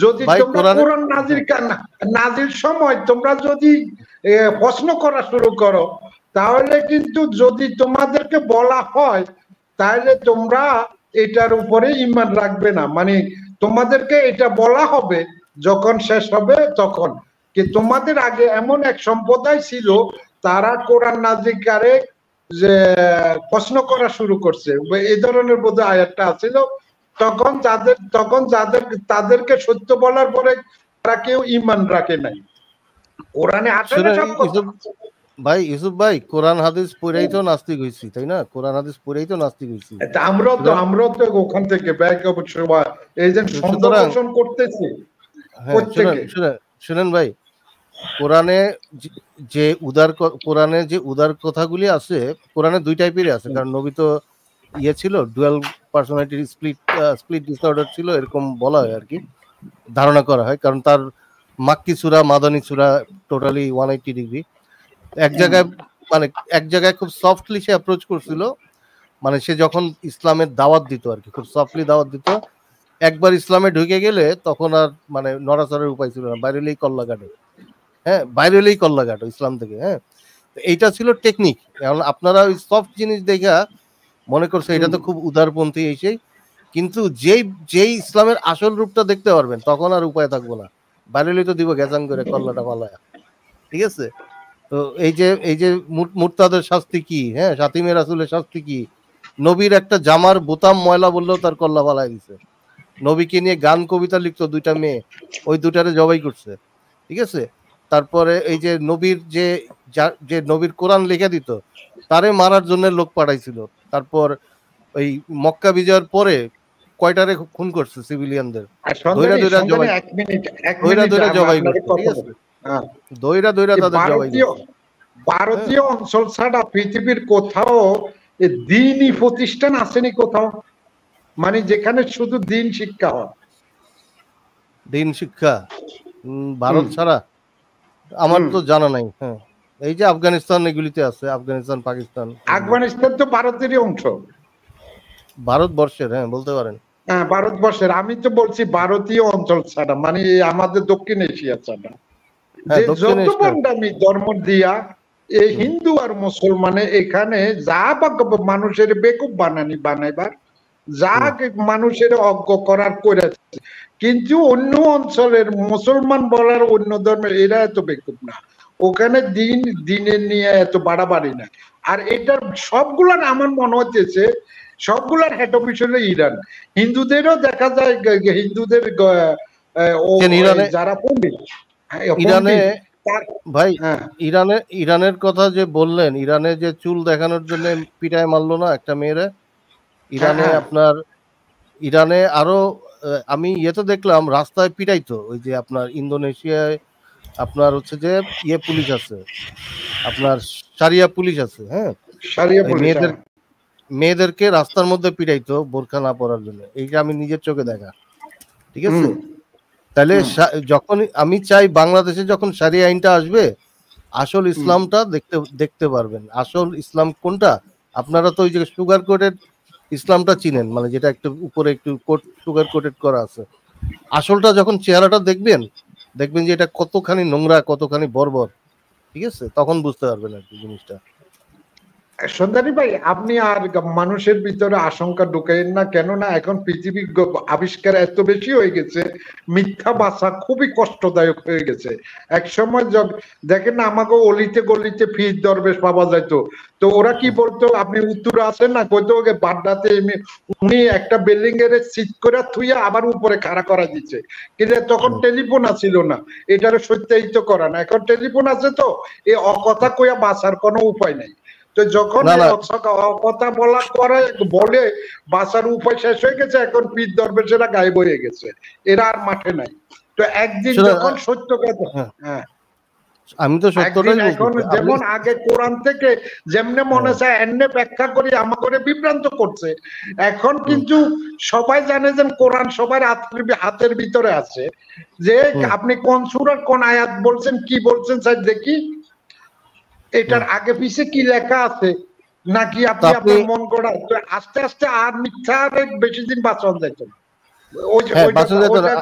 যদি তোমরা কোরআন নাজির সময় তোমরা যদি প্রশ্ন করা শুরু করো তাহলে কিন্তু যদি তোমাদেরকে বলা হয় তাহলে তোমরা এটার উপরে ঈমান রাখবে না, মানে তোমাদেরকে এটা বলা হবে যখন শেষ হবে তখন কি তোমাদের আগে এমন এক সম্প্রদায় ছিল তারা কোরআন নাজিরকারে যে প্রশ্ন করা শুরু করছে, এই ধরনের বোধহয় আয়াতটা আছিল। তখন তাদেরকে সত্য বলার পরে তারা কেউ ঈমান রাখে নাই। কোরআনে আছে না সব কথা। ভাই ইউসুফ ভাই, কোরআন হাদিস পড়েই তো নাস্তিক হইছি, তাই না? কোরআন হাদিস পড়েই তো নাস্তিক হইছি। আমরাও তো ওখান থেকে ব্যাক অবশ্যই এই যে সন্দেহ করতেছি। শুনেন ভাই, কোরআনে যে উদার কথাগুলি আছে, কোরআনে দুই টাইপেরই আছে, কারণ নবী তো ইয়ে ছিল, ডুয়াল পার্সোনালিটি স্প্লিট ডিসঅর্ডার ছিল, এরকম বলা হয় আর কি, ধারণা করা হয়, কারণ তার মাক্কি সূরা মাদানী সূরা টোটালি 180 ডিগ্রি। এক জায়গায় খুব সফটলি সে অ্যাপ্রোচ করছিল, মানে সে যখন ইসলামের দাওয়াত দিত আর কি, খুব সফটলি দাওয়াত দিত। একবার ইসলামে ঢুকে গেলে তখন আর মানে নড়াচড়ার উপায় ছিল না, বাইরেলেই কল্লা কাটো, বাইরেলেই কল্লা কাটো ইসলাম থেকে। এইটা ছিল টেকনিক। এখন আপনারা ওই সফট জিনিস দেখা মনে করছে এটা তো খুব উদারপন্থী এই সেই, কিন্তু যেই ইসলামের আসল রূপটা দেখতে পারবেন তখন আর উপায় থাকবো না, বাইরেলেই তো দিব গেজাং করে কল্লাটা পালায়া। ঠিক আছে? তো এই যে মুরতাদের শাস্তি কি, শাতিমে রাসূলের শাস্তি কি? নবীর একটা জামার বোতাম ময়লা বললেও তার কল্লা পালায় দিছে। নবীকে নিয়ে গান কবিতা লিখতো দুইটা মেয়ে, ওই দুটারে জবাই করছে। ঠিক আছে? তারপরে এই যে নবীর যে নবীর কোরআন লিখে দিত তারে মারার জন্য লোক পাঠাইছিল। তারপর ওই মক্কা বিজয়ের পরে কয়টারে খুন করছে সিভিলিয়ানদের, ভারতীয় অঞ্চল ছাড়া পৃথিবীর কোথাও দ্বীনি প্রতিষ্ঠান আসেনি কোথাও, মানে যেখানে শুধু দ্বীন শিক্ষা হয়। দ্বীন শিক্ষা ভারত ছাড়া আমার তো জানা নাই। এই যে আফগানিস্তান এগুলিতে আছে, আফগানিস্তান পাকিস্তান। আফগানিস্তান তো ভারতেরই অংশ, ভারতবর্ষের, বলতে পারেন। ভারতবর্ষের, আমি তো বলছি ভারতীয় অঞ্চল ছাড়া, মানে আমাদের দক্ষিণ এশিয়া ছাড়া। যত বন্ডামি ধর্ম দিয়া এই হিন্দু আর মুসলমানে এখানে যা মানুষের বেকুব বানাইবার, যা মানুষের অজ্ঞ করার করেছে, কিন্তু অন্য অঞ্চলের মুসলমান বলার অন্য ধর্মের এরা এত বেকুব না, ওখানে দিনের নিয়ে এত বাড়াবাড়ি না। আর এটার সবগুলার আমার মনে হচ্ছে সবগুলার হেড অফিস হলো ইরান। হিন্দুদেরও দেখা যায়, হিন্দুদের যারা পণ্ডিত ইরানে, ভাই ইরানের কথা যে বললেন, ইরানে যে চুল দেখানোর জন্য পিটায় মারলো না একটা মেয়েরা, ইরানে আরো আমি ইয়েতে দেখলাম রাস্তায় পিটাইতো। ওই যে আপনার ইন্দোনেশিয়ায় আপনার হচ্ছে যে পুলিশ আছে, আপনার শারিয়া পুলিশ আছে, মেয়েদেরকে রাস্তার মধ্যে পিটাইতো বোরকা না পরার জন্য। এইটা আমি নিজের চোখে দেখা। ঠিক আছে? তাহলে যখন আমি চাই বাংলাদেশে যখন শারিয়া আইনটা আসবে, আসল ইসলামটা দেখতে পারবেন। আসল ইসলাম কোনটা? আপনারা তো ওই যে সুগার কোটেড ইসলামটা চিনেন, মানে যেটা একটু উপরে একটু সুগার কোটেড করা আছে। আসলটা যখন চেহারাটা দেখবেন যে এটা কতখানি নোংরা, কতখানি বর্বর। ঠিক আছে? তখন বুঝতে পারবেন আর কি জিনিসটা। সন্ধানী ভাই, আপনি আর মানুষের ভিতরে আশঙ্কা ঢুকাইন না, কেননা এখন পৃথিবীর আবিষ্কার এত বেশি হয়ে গেছে, মিথ্যা বাঁচা খুবই কষ্টদায়ক হয়ে গেছে। এক সময় দেখেন না, আমাকে অলিতে গলিতে ফির দরবেশ পাওয়া যাইতো, তো ওরা কি বলতো, আপনি উত্তরে আসেন না, কইতো ওকে বাড্ডাতে উনি একটা বিল্ডিং এর সিট করে থুইয়া আবার উপরে খাড়া করা দিচ্ছে, কিন্তু তখন টেলিফোন ছিল না, এটারে সত্যায়িত করা না। এখন টেলিফোন আছে, তো এই অকথা কইয়া বাঁচার কোনো উপায় নেই। তো যখন কথা বলার পরে বলে বাঁচার উপায় শেষ হয়ে গেছে, এখন পীর দরবেশেরা গায়েব হয়ে গেছে, এরা আর মাঠে নাই। তো একদিন যখন সত্য কথা, আমি তো সত্যটাই একদিন এখন বলতেছি। যেমন আগে কোরআন থেকে যেমনে মনে চায় এমনি ব্যাখ্যা করি আমাকে বিভ্রান্ত করছে, এখন কিন্তু সবাই জানে যে কোরআন সবার হাতের ভিতরে আছে, যে আপনি কোন সূরার কোন আয়াত বলছেন কি বলছেন স্যার দেখি, এটার আগে পিছে কি লেখা আছে, নাকি আপনি আপনার মন গড়া আস্তে আস্তে আর মিথ্যা বেশি দিন বাঁচন যেত না। হ্যাঁ, বাঁচন যেত না।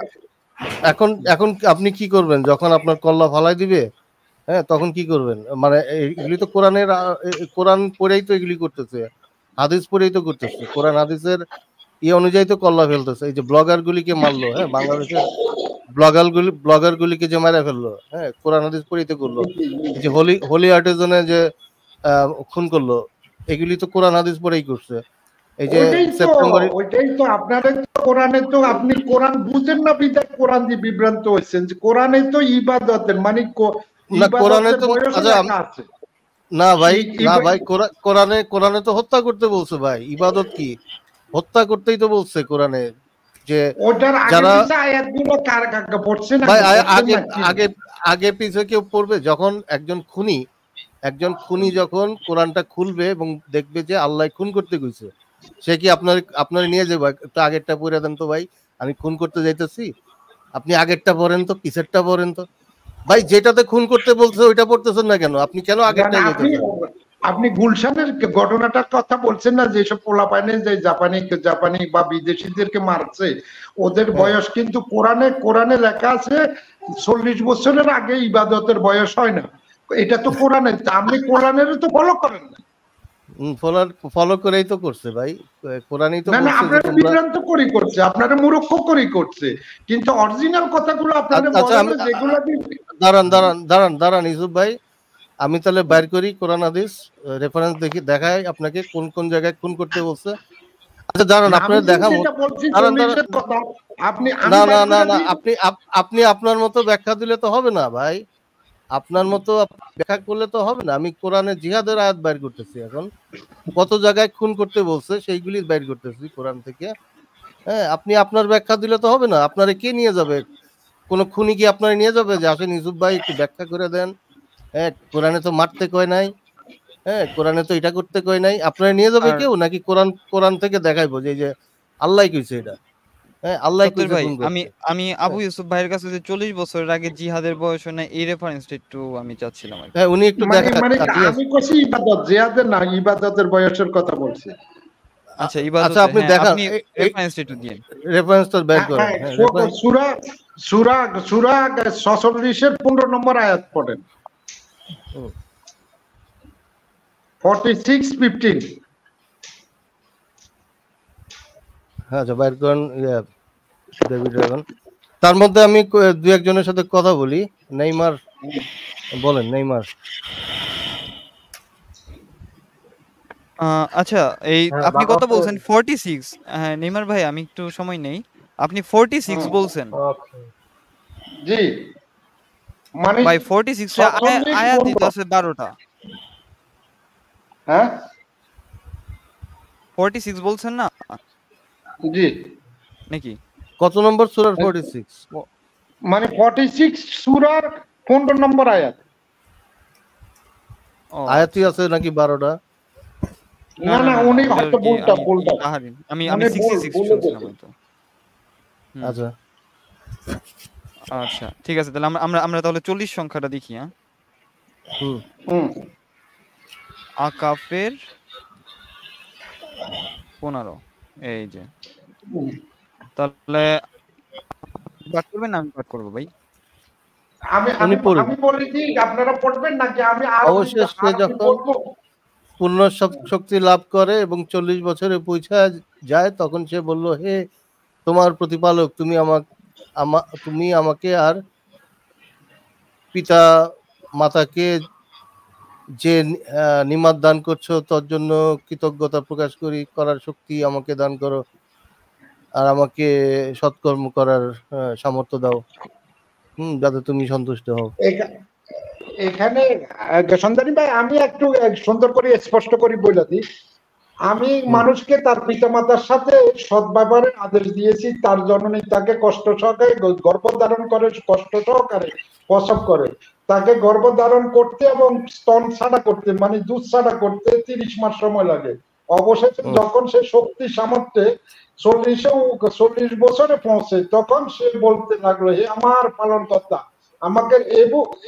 এখন এখন আপনি কি করবেন যখন আপনার কল্লা ফালাই দিবে? হ্যাঁ, তখন কি করবেন? মানে এগুলি তো কোরআনের কোরআন পড়েই তো এগুলি করতেছে, হাদিস পড়েই তো করতেছে, কোরআন হাদিসের অনুযায়ী তো কল্লা ফেলতেছে। এই যে ব্লগার গুলিকে মারলো, হ্যাঁ, বাংলাদেশের ব্লগার গুলিকে যে মারা ফেললো, হ্যাঁ, কোরআন হাদিস পড়েই তো করলো। এই যে হোলি আর্টিজনে যে খুন করলো, এগুলি তো কোরআন হাদিস পড়েই করছে। এই যে সেপ্টেম্বরে, ওইটাই তো আপনাদের কোরআনে তো আপনি কোরআন বুঝেন না, বিদায় কোরআন দিয়ে বিভ্রান্ত হয়েছেন যে কোরআনে তো ইবাদতের মানে না কোরআনে তো না ভাই, না ভাই, কোরআনে তো হত্যা করতে বলছে ভাই। ইবাদত কি? হত্যা করতেই তো বলছে কোরআনে। যে যারা আগে পিছে কেউ পড়বে, যখন একজন খুনি যখন কোরআনটা খুলবে এবং দেখবে যে আল্লাহ খুন করতে গেছে, সে কি আপনার নিয়ে যাবে একটু আগেরটা পড়ে দেন তো ভাই, আমি খুন করতে যাইতেছি, আপনি আগেরটা পড়েন তো, পিছেরটা পড়েন তো ভাই। যেটাতে খুন করতে বলছে ওইটা পড়তেছেন না কেন? আপনি কেন আগেরটা যেতেছেন? আপনি গুলশানের ঘটনাটার কথা বলছেন না, যেসব পোলাপাইনে যে জাপানি বা বিদেশিদেরকে মারছে, ওদের বয়স কিন্তু কোরআনে লেখা আছে 40 বছরের আগে ইবাদতের বয়স হয় না। এটা তো কোরআনে, আপনি কোরআনের তো ফলো করেন না। ফলো করেই তো করছে ভাই, কোরআনই তো বলছে। না, আপনারা বিভ্রান্ত করি করছে, আপনারা মূর্খ করি করছে, কিন্তু অরিজিনাল কথাগুলো আপনারা বলেন যেগুলো। দাঁড়ান ইউসুফ ভাই, আমি তাহলে বাইর করি কোরআন হাদিস রেফারেন্স দেখাই আপনাকে কোন কোন জায়গায় খুন করতে বলছে। আচ্ছা দাঁড়ান, আপনারা দেখাবো। না, আপনি আপনার মতো ব্যাখ্যা দিলে তো হবে না ভাই, আপনার মতো ব্যাখ্যা করলে তো হবে না। আমি কোরআনে জিহাদের আয়াত বাইর করতেছি, এখন কত জায়গায় খুন করতে বলছে সেইগুলি বাইর করতেছি কোরআন থেকে। হ্যাঁ, আপনি আপনার ব্যাখ্যা দিলে তো হবে না। আপনারা কে নিয়ে যাবে? কোন খুনি কি আপনারা নিয়ে যাবে যে আসেন ইউসুফ ভাই একটু ব্যাখ্যা করে দেন? হ্যাঁ, কোরআনে তো মারতে কয় নাই, হ্যাঁ, কোরআনে তো এটা করতে কয় নাই। আপনারা নিয়ে যাবে কেউ, নাকি কোরআন থেকে দেখাইবো যে আল্লাহ কইছে এটা? হ্যাঁ, আল্লাহ কইছে। আমি আবু ইউসুফ ভাইয়ের কাছে যে 40 বছরের আগে জিহাদের বয়স হয় না, এই রেফারেন্সটা একটু আমি চাচ্ছিলাম। হ্যাঁ, উনি একটু দেখান। আমি কইছি ইবাদত, জিহাদের না, ইবাদতের বয়সের কথা বলছি। আচ্ছা, ইবাদত। আচ্ছা, আপনি দেখান, আপনি রেফারেন্সটা একটু দিন। রেফারেন্সটা বের করেন। সূরা 46 এর 15 নম্বর আয়াত পড়েন। 46:15। হ্যাঁ, বাইর করেন ডেভিড রাগন। তার মধ্যে আমি দু একজনের সাথে কথা বলি। নেইমার বলেন, নেইমার। আচ্ছা, এই আপনি কত বলছেন? 46। হ্যাঁ নেইমার ভাই, আমি একটু সময় নেই। আপনি 46 বলছেন? জি, মানে ভাই 46 এ আয়াত দিতে আছে 12টা। হ্যাঁ, 46 বলছেন না? জি, নাকি কত নম্বর সূরার 46? মানে 46 সূরার 15 নম্বর আয়াত। আয়াতই আছে নাকি 12টা? না, উনি হয়তো বলটা আমি 66 শুনছিলাম হয়তো। আচ্ছা আচ্ছা, ঠিক আছে, তাহলে আমরা তাহলে 40 সংখ্যাটা দেখি। হ্যাঁ, আকাফের 15, এই যে। তাহলে পাঠ করবেন না আমি পাঠ করব ভাই? আমি বলি কি আপনারা পড়বেন নাকি আমি অবশেষে যখন পূর্ণ শক্তি লাভ করে এবং 40 বছরে পৌঁছায় যায়, তখন সে বলল, হে তোমার প্রতিপালক, তুমি আমাকে আর পিতা মাতাকে যে নিমাত দান করছো তার জন্য কৃতজ্ঞতা প্রকাশ করার শক্তি আমাকে দান করো, আর আমাকে সৎকর্ম করার সামর্থ্য দাও, যাতে তুমি সন্তুষ্ট হও। এখানে সন্ধানী ভাই, আমি একটু সুন্দর করে স্পষ্ট করে বলে দিই, আমি মানুষকে তার পিতামাতার সাথে সৎ ব্যবহারের আদেশ দিয়েছি, তার জননী তাকে কষ্ট সহকারে গর্ভধারণ করে, কষ্ট সহকারে প্রসব করে, তাকে গর্ভধারণ করতে এবং স্তন ছাড়া করতে মানে দুধ ছাড়া করতে 30 মাস সময় লাগে। অবশেষে যখন সে শক্তি সামর্থ্যে 40 বছরে পৌঁছে, তখন সে বলতে লাগলো, হে আমার পালনকর্তা, আমাকে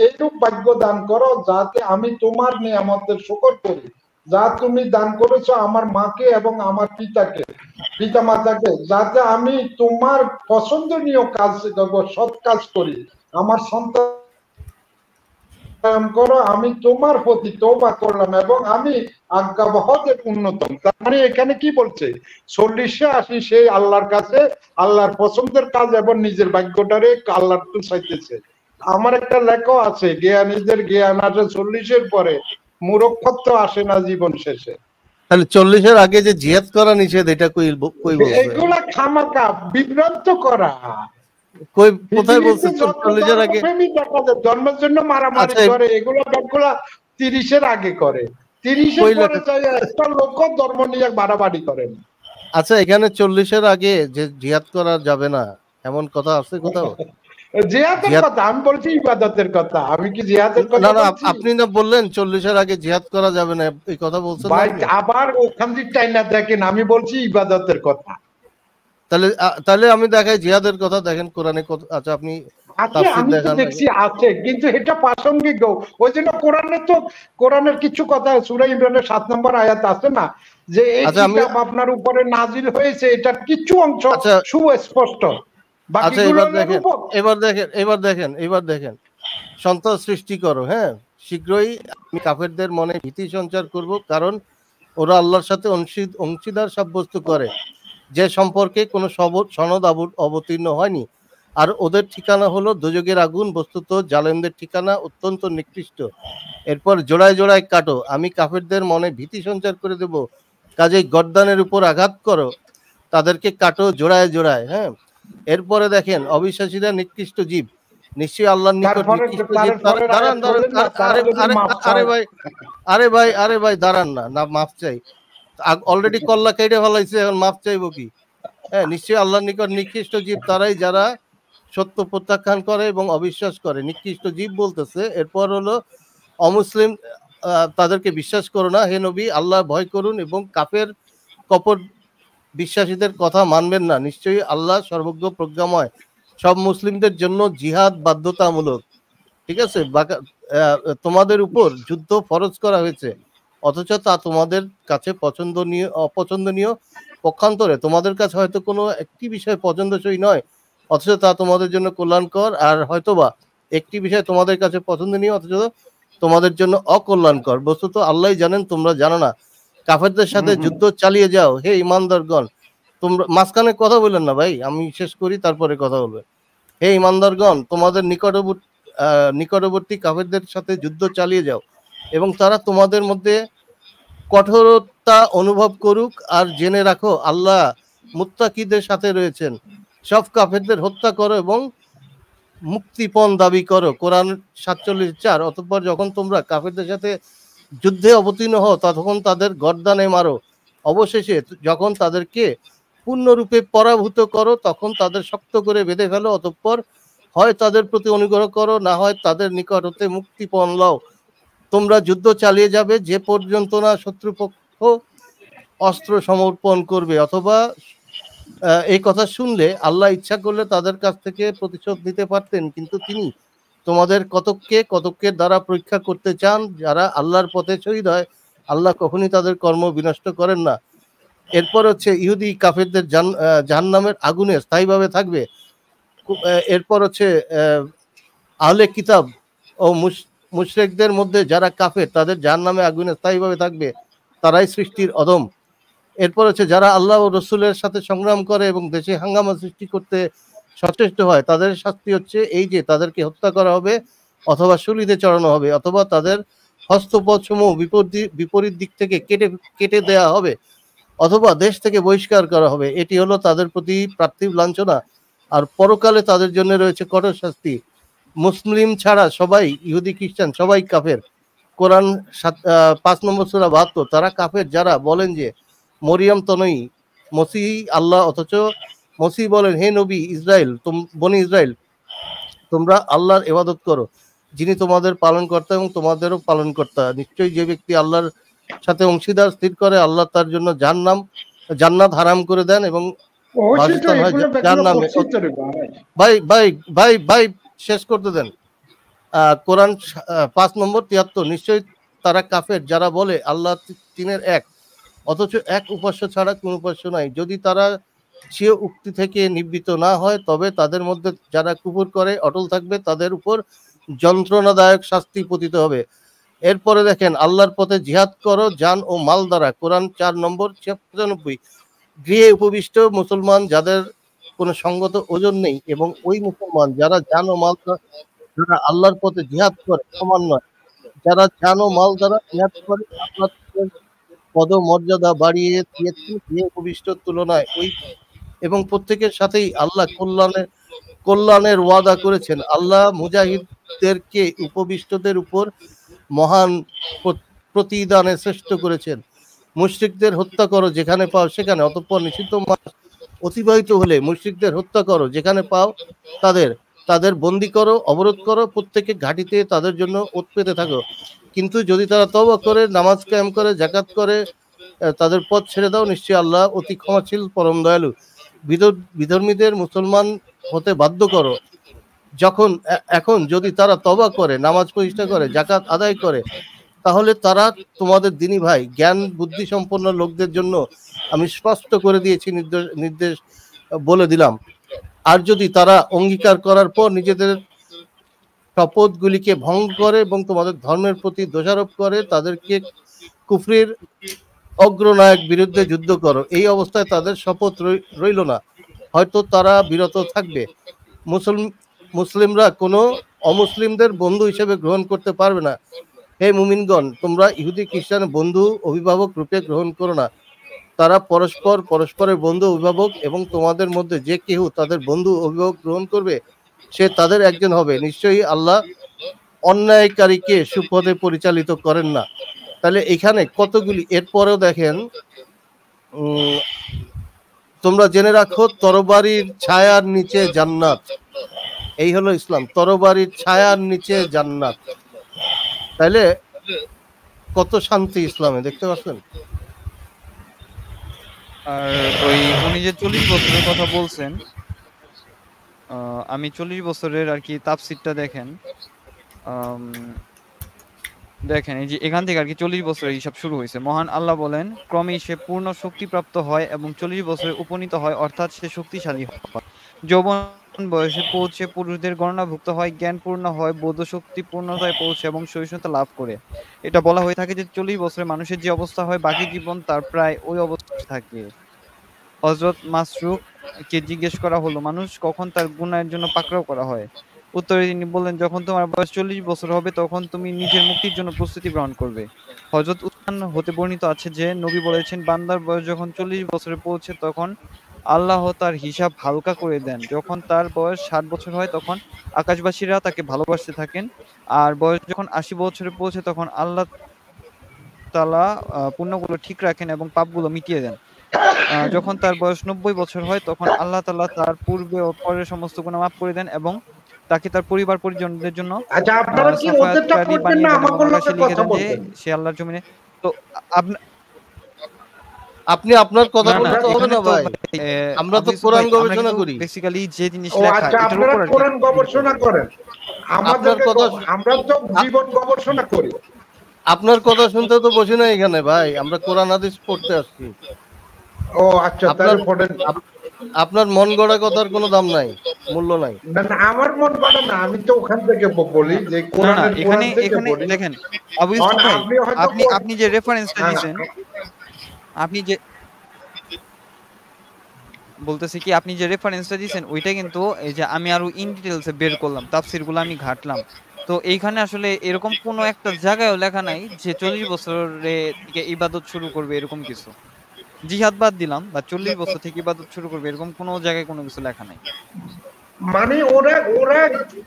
এইরূপ ভাগ্য দান করো যাতে আমি তোমার নিয়ামতের শুকর করি, যা তুমি দান করেছো আমার মাকে এবং আমার পিতা মাতাকে, যাতে আমি তোমার পছন্দনীয় কাজ সৎ কাজ করি, আমার সন্তান করো, আমি তোমার প্রতি তওবা করলাম এবং আমি আজ্ঞাবহদের উন্নতম। তার মানে এখানে কি বলছে, 40-এ আসি সেই আল্লাহর কাছে আল্লাহর পছন্দের কাজ এবং নিজের ভাগ্যটারে আল্লাহর তো চাইতেছে। আমার একটা লেখা আছে, জ্ঞানীদের জ্ঞান আসে 40-এর পরে, মূর্খত্ব আসে না জীবন শেষে। তাহলে 40-এর আগে যে জিহাদ করা নিষেধ, এটা কই বলছে? এগুলা খামাকা বিভ্রান্ত করা। কই কোথায় বলছে 40-এর আগে? জন্মের জন্য মারামারি করে, এগুলা 30-এর আগে করে, 30-এর পরে একটা লোক ধর্ম নিয়ে বাড়াবাড়ি করেন। আচ্ছা, এখানে 40-এর আগে যে জিহাদ করা যাবে না এমন কথা আছে কোথাও? জিহাদের কথা আমি বলছি, ইবাদতের কথা। আমি কি জিহাদের কথা বলছি? আপনি না বললেন 40-এর আগে জিহাদ করা যাবে না, এই কথা বলছেন ভাই। আবার ওখান থেকে টাইনা দেখেন, আমি বলছি ইবাদতের কথা। তাহলে আমি দেখাই জিহাদের কথা, দেখেন কোরআনে। আচ্ছা, আপনি আমি তো দেখছি আছে, কিন্তু এটা প্রাসঙ্গিক। ওই জন্য কোরআনের কিছু কথা সূরা ইমরানের 7 নম্বর আয়াত আছে না, যে এই কিতাব আপনার উপরে নাজিল হয়েছে, এটা কিছু অংশ সুস্পষ্ট। আচ্ছা, এবার দেখেন সন্তান সৃষ্টি করো, হ্যাঁ, শীঘ্রই আমি কাফেরদের মনে ভীতি সঞ্চার করব, কারণ ওরা আল্লাহর সাথে অংশীদার সাব্যস্ত করে, যে সম্পর্কে কোনো সনদ অবতীর্ণ হয়নি, আর ওদের ঠিকানা হলো দোজখের আগুন, বস্তুত জালেমদের ঠিকানা অত্যন্ত নিকৃষ্ট। এরপর জোড়ায় জোড়ায় কাটো, আমি কাফেরদের মনে ভীতি সঞ্চার করে দেব, কাজেই গর্দানের উপর আঘাত করো, তাদেরকে কাটো জোড়ায় জোড়ায়। হ্যাঁ, এরপরে দেখেন অবিশ্বাসীরা নিকৃষ্ট জীব, নিশ্চয়ই আল্লাহর নিকট নিকৃষ্ট জীব। দাঁড়ান, আরে ভাই দাঁড়ান না, মাফ চাই। অলরেডি কল্লা কেটে ফেলাইছে, এখন মাফ চাইবো কি? হ্যাঁ, নিশ্চয়ই আল্লাহর নিকট নিকৃষ্ট জীব তারাই যারা সত্য প্রত্যাখ্যান করে এবং অবিশ্বাস করে। নিকৃষ্ট জীব বলতেছে। এরপর হলো অমুসলিম, তাদেরকে বিশ্বাস করো না হে নবী, আল্লাহ ভয় করুন এবং কাফের কপট বিশ্বাসীদের কথা মানবেন না, নিশ্চয়ই আল্লাহ সর্বজ্ঞ প্রজ্ঞাময়। সব মুসলিমদের জন্য জিহাদ বাধ্যতামূলক, ঠিক আছে? তোমাদের উপর যুদ্ধ ফরজ করা হয়েছে, অথচ তা তোমাদের কাছে অপছন্দনীয়। পক্ষান্তরে তোমাদের কাছে হয়তো কোনো একটি বিষয় পছন্দসই নয়, অথচ তা তোমাদের জন্য কল্যাণকর, আর হয়তোবা একটি বিষয় তোমাদের কাছে পছন্দনীয় অথচ তোমাদের জন্য অকল্যাণকর। বস্তুত আল্লাহ জানেন, তোমরা জানো না। কাফেরদের সাথে যুদ্ধ চালিয়ে যাও হে ইমানদারগণ। তোমরা মাঝখানে কথা বললেন না ভাই, আমি শেষ করি তারপরে কথা বলবে। হে ইমানদারগণ, তোমাদের নিকটবর্তী কাফেরদের সাথে যুদ্ধ চালিয়ে যাও এবং তারা তোমাদের মধ্যে কঠোরতা অনুভব করুক, আর জেনে রাখো আল্লাহ মুত্তাকিদের সাথে রয়েছেন। সব কাফেরদের হত্যা করো এবং মুক্তিপণ দাবি করো। কোরআন 47:4। অতঃপর যখন তোমরা কাফেরদের সাথে যুদ্ধে অবতীর্ণ হও, তখন তাদের গর্দানে মারো। অবশেষে যখন তাদেরকে পূর্ণরূপে পরাভূত করো, তখন তাদের শক্ত করে বেঁধে ফেলো। অতঃপর হয় তাদের প্রতি অনুগ্রহ করো, না হয় তাদের নিকট হতে মুক্তিপণ লও। তোমরা যুদ্ধ চালিয়ে যাবে যে পর্যন্ত না শত্রুপক্ষ অস্ত্র সমর্পণ করবে, অথবা এই কথা শুনলে আল্লাহ ইচ্ছা করলে তাদের কাছ থেকে প্রতিশোধ নিতে পারতেন, কিন্তু তিনি তোমাদের কতকের দ্বারা পরীক্ষা করতে চান। যারা আল্লাহর পথে শহীদ হয়, আল্লাহ কখনই তাদের কর্ম বিনষ্ট করেন না। এরপর হচ্ছে ইহুদি কাফেরদের জাহান্নামের আগুনে স্থায়ীভাবে থাকবে। এরপর হচ্ছে আহলে কিতাব ও মুশরিকদের মধ্যে যারা কাফের, তাদের জাহান্নামে আগুনে স্থায়ীভাবে থাকবে, তারাই সৃষ্টির অধম। এরপর হচ্ছে যারা আল্লাহ ও রসুলের সাথে সংগ্রাম করে এবং দেশে হাঙ্গামা সৃষ্টি করতে সচেষ্ট হয়, তাদের শাস্তি হচ্ছে এই যে তাদেরকে হত্যা করা হবে, অথবা শুলিতে চড়ানো হবে, অথবা তাদের হস্তপদসমূহ বিপরীত দিক থেকে কেটে দেয়া হবে, অথবা দেশ থেকে বহিষ্কার করা হবে। এটি হলো তাদের প্রতি পার্থিব লাঞ্ছনা, আর পরকালে তাদের জন্য রয়েছে কঠোর শাস্তি। মুসলিম ছাড়া সবাই, ইহুদি খ্রিস্টান সবাই কাফের। কোরআন 5 নম্বর সূরা 72। তারা কাফের যারা বলেন যে মরিয়ম তনয়ী, মসিহ আল্লাহ, অথচ মসিহ বলেন, হে নবী ইসরায়েল, বনি ইসরায়েল, তোমরা আল্লাহর ইবাদত করো, যিনি তোমাদের পালনকর্তা এবং তোমাদেরও পালনকর্তা। নিশ্চয়ই যে ব্যক্তি আল্লাহর সাথে অংশীদার স্থির করে, আল্লাহ তার জন্য জান্নাত হারাম করে দেন এবং বাসস্থান হয় জাহান্নামে। ভাই ভাই ভাই ভাই শেষ করতে দেন। কোরআন 5 নম্বর 73। নিশ্চয়ই তারা কাফের যারা বলে আল্লাহ তিনের এক, অথচ এক উপাস্য ছাড়া কোন উপাস্য নাই। যদি তারা সে উক্তি থেকে নিবৃত্ত না হয়, তবে তাদের মধ্যে যারা কুফর করে অটল থাকবে, তাদের উপর যন্ত্রণাদায়ক শাস্তি পতিত হবে। এরপরে দেখেন, আল্লাহর পথে জিহাদ করো জান ও মাল দ্বারা। কোরআন 4 নম্বর 95। গৃহে উপবিষ্ট মুসলমান যাদের কোনো সঙ্গত ওজন নেই, এবং ওই মুসলমান যারা জান ও মাল যারা আল্লাহর পথে জিহাদ করে সমান নয়। যারা জান ও মাল দ্বারা জিহাদ করে আল্লাহ পদমর্যাদা বাড়িয়ে দিয়েছেন গৃহে উপবিষ্টর তুলনায়, ওই এবং প্রত্যেকের সাথেই আল্লাহ কল্যাণের ওয়াদা করেছেন। আল্লাহ মুজাহিদদেরকে উপবিষ্টদের উপর মহান প্রতিদানে শ্রেষ্ঠ করেছেন। মুশরিকদের হত্যা করো যেখানে পাও সেখানে, অতঃপর নিষিদ্ধ মাস অতিবাহিত হলে মুশরিকদের হত্যা করো যেখানে পাও, তাদের বন্দী করো, অবরোধ করো, প্রত্যেকে ঘাঁটিতে তাদের জন্য ওত পেতে থাকো। কিন্তু যদি তারা তওবা করে, নামাজ কায়েম করে, যাকাত করে, তাদের পথ ছেড়ে দাও, নিশ্চয়ই আল্লাহ অতি ক্ষমাশীল পরম দয়ালু। বিধর্মীদের মুসলমান হতে বাধ্য করো এখন যদি তারা তওবা করে, নামাজ প্রতিষ্ঠা করে, যাকাত আদায় করে, তাহলে তারা তোমাদের দিনী ভাই। জ্ঞান বুদ্ধি সম্পন্ন লোকদের জন্য আমি স্পষ্ট করে দিয়েছি, নির্দেশ বলে দিলাম। আর যদি তারা অঙ্গীকার করার পর নিজেদের শপথগুলিকে ভঙ্গ করে এবং তোমাদের ধর্মের প্রতি দোষারোপ করে, তাদেরকে কুফরির অগ্রনায়ক বিরুদ্ধে যুদ্ধ করো। এই অবস্থায় তাদের শপথ রইল না, হয়তো তারা বিরত থাকবে। মুসলিমরা কোনো অমুসলিমদের বন্ধু হিসেবে গ্রহণ করতে পারবে না। হে মুমিনগণ, তোমরা ইহুদি খ্রিস্টানের বন্ধু অভিভাবক রূপে গ্রহণ করো না। তারা পরস্পরের বন্ধু অভিভাবক, এবং তোমাদের মধ্যে যে কেউ তাদের বন্ধু অভিভাবক গ্রহণ করবে, সে তাদের একজন হবে। নিশ্চয়ই আল্লাহ অন্যায়কারীকে সুপথে পরিচালিত করেন না। তাহলে এখানে কতগুলি, এরপরেও দেখেন, তোমরা জেনে রাখো তরবারির ছায়ার নিচে জান্নাত। এই হলো ইসলাম, তরবারির ছায়ার নিচে জান্নাত। তাইলে কত শান্তি ইসলামে, দেখতে পাচ্ছেন? আর ওই উনি যে 40 বছরের কথা বলছেন, আমি 40 বছরের আর কি তাফসীরটা দেখেন, দেখেন এই যে এখান থেকে আর কি 40 বছরের হিসাব শুরু হয়েছে। মহান আল্লাহ বলেন, ক্রমেই সে পূর্ণ শক্তিপ্রাপ্ত হয় এবং 40 বছরে উপনীত হয়, অর্থাৎ সে শক্তিশালী হয়। যৌবন বয়সে পৌঁছে পুরুষদের গণনাভুক্ত হয়, জ্ঞান পূর্ণ হয়, বোধ শক্তি পূর্ণতায় পৌঁছে এবং সহিষ্ণুতা লাভ করে। এটা বলা হয়ে থাকে যে 40 বছরে মানুষের যে অবস্থা হয়, বাকি জীবন তার প্রায় ওই অবস্থায় থাকে। হযরত মাসরুক কে জিজ্ঞেস করা হলো, মানুষ কখন তার গুনাহের জন্য পাকড়াও করা হয়? উত্তরে তিনি বললেন, যখন তোমার বয়স 40 বছর হবে, তখন তুমি নিজের মুক্তির জন্য প্রস্তুতি গ্রহণ করবে। হযরত উসমান হতে বর্ণিত আছে যে নবী বলেছেন, বান্দার বয়স যখন 40 বছরে পৌঁছে, তখন আল্লাহ তার হিসাব হালকা করে দেন। যখন তার বয়স 60 বছর হয়, তখন আকাশবাসীরা তাকে ভালোবাসতে থাকেন। আর বয়স যখন 80 বছরে পৌঁছে, তখন আল্লাহ তাআলা পুণ্যগুলো ঠিক রাখেন এবং পাপগুলো মিটিয়ে দেন। যখন তার বয়স 90 বছর হয়, তখন আল্লাহ তাআলা তার পূর্বে ও পরের সমস্ত গুনাহ মাফ করে দেন এবং তাকে তার পরিবার পরিজনদের জন্য সাফায়াতকারী বানিয়ে দেন এবং আকাশে লিখে দেন যে সে আল্লাহর জমিনে। তো আপনি আপনার কথা বলতে হবে না ভাই, আমরা তো কোরআন গবেষণা করি। বেসিক্যালি যে জিনিস লেখা এটার উপর কোরআন গবেষণা করেন, আমাদের কথা আমরা তো জীবন গবেষণা করি। আপনার কথা শুনতে তো বসি না এখানে ভাই, আমরা কোরআন হাদিস পড়তে আসছি। ও আচ্ছা, তাহলে পড়েন। আপনার মন গড়া কথার কোনো দাম নাই, মূল্য নাই। না না, আমার মন গড়া না, আমি তো ওখান থেকে বলি যে কোরআনের এখানে দেখেন আবু ইউসুফ ভাই, আপনি যে রেফারেন্সটা দিয়েছেন, আপনি যে বলতেছি কি, আপনি যে রেফারেন্সটা দিয়েছেন ওইটা কিন্তু এই যে আমি আরো ইন ডিটেইলসে বের করলাম, তাফসীরগুলো আমি ঘাটলাম। তো এইখানে আসলে এরকম কোনো একটা জায়গায়ও লেখা নাই যে 40 বছরে থেকে ইবাদত শুরু করবে, এরকম কিছু। জিহাদ বাদ দিলাম, বা 40 বছর থেকে ইবাদত শুরু করবে, এরকম কোনো জায়গায় কোনো কিছু লেখা নাই। মানে ওরা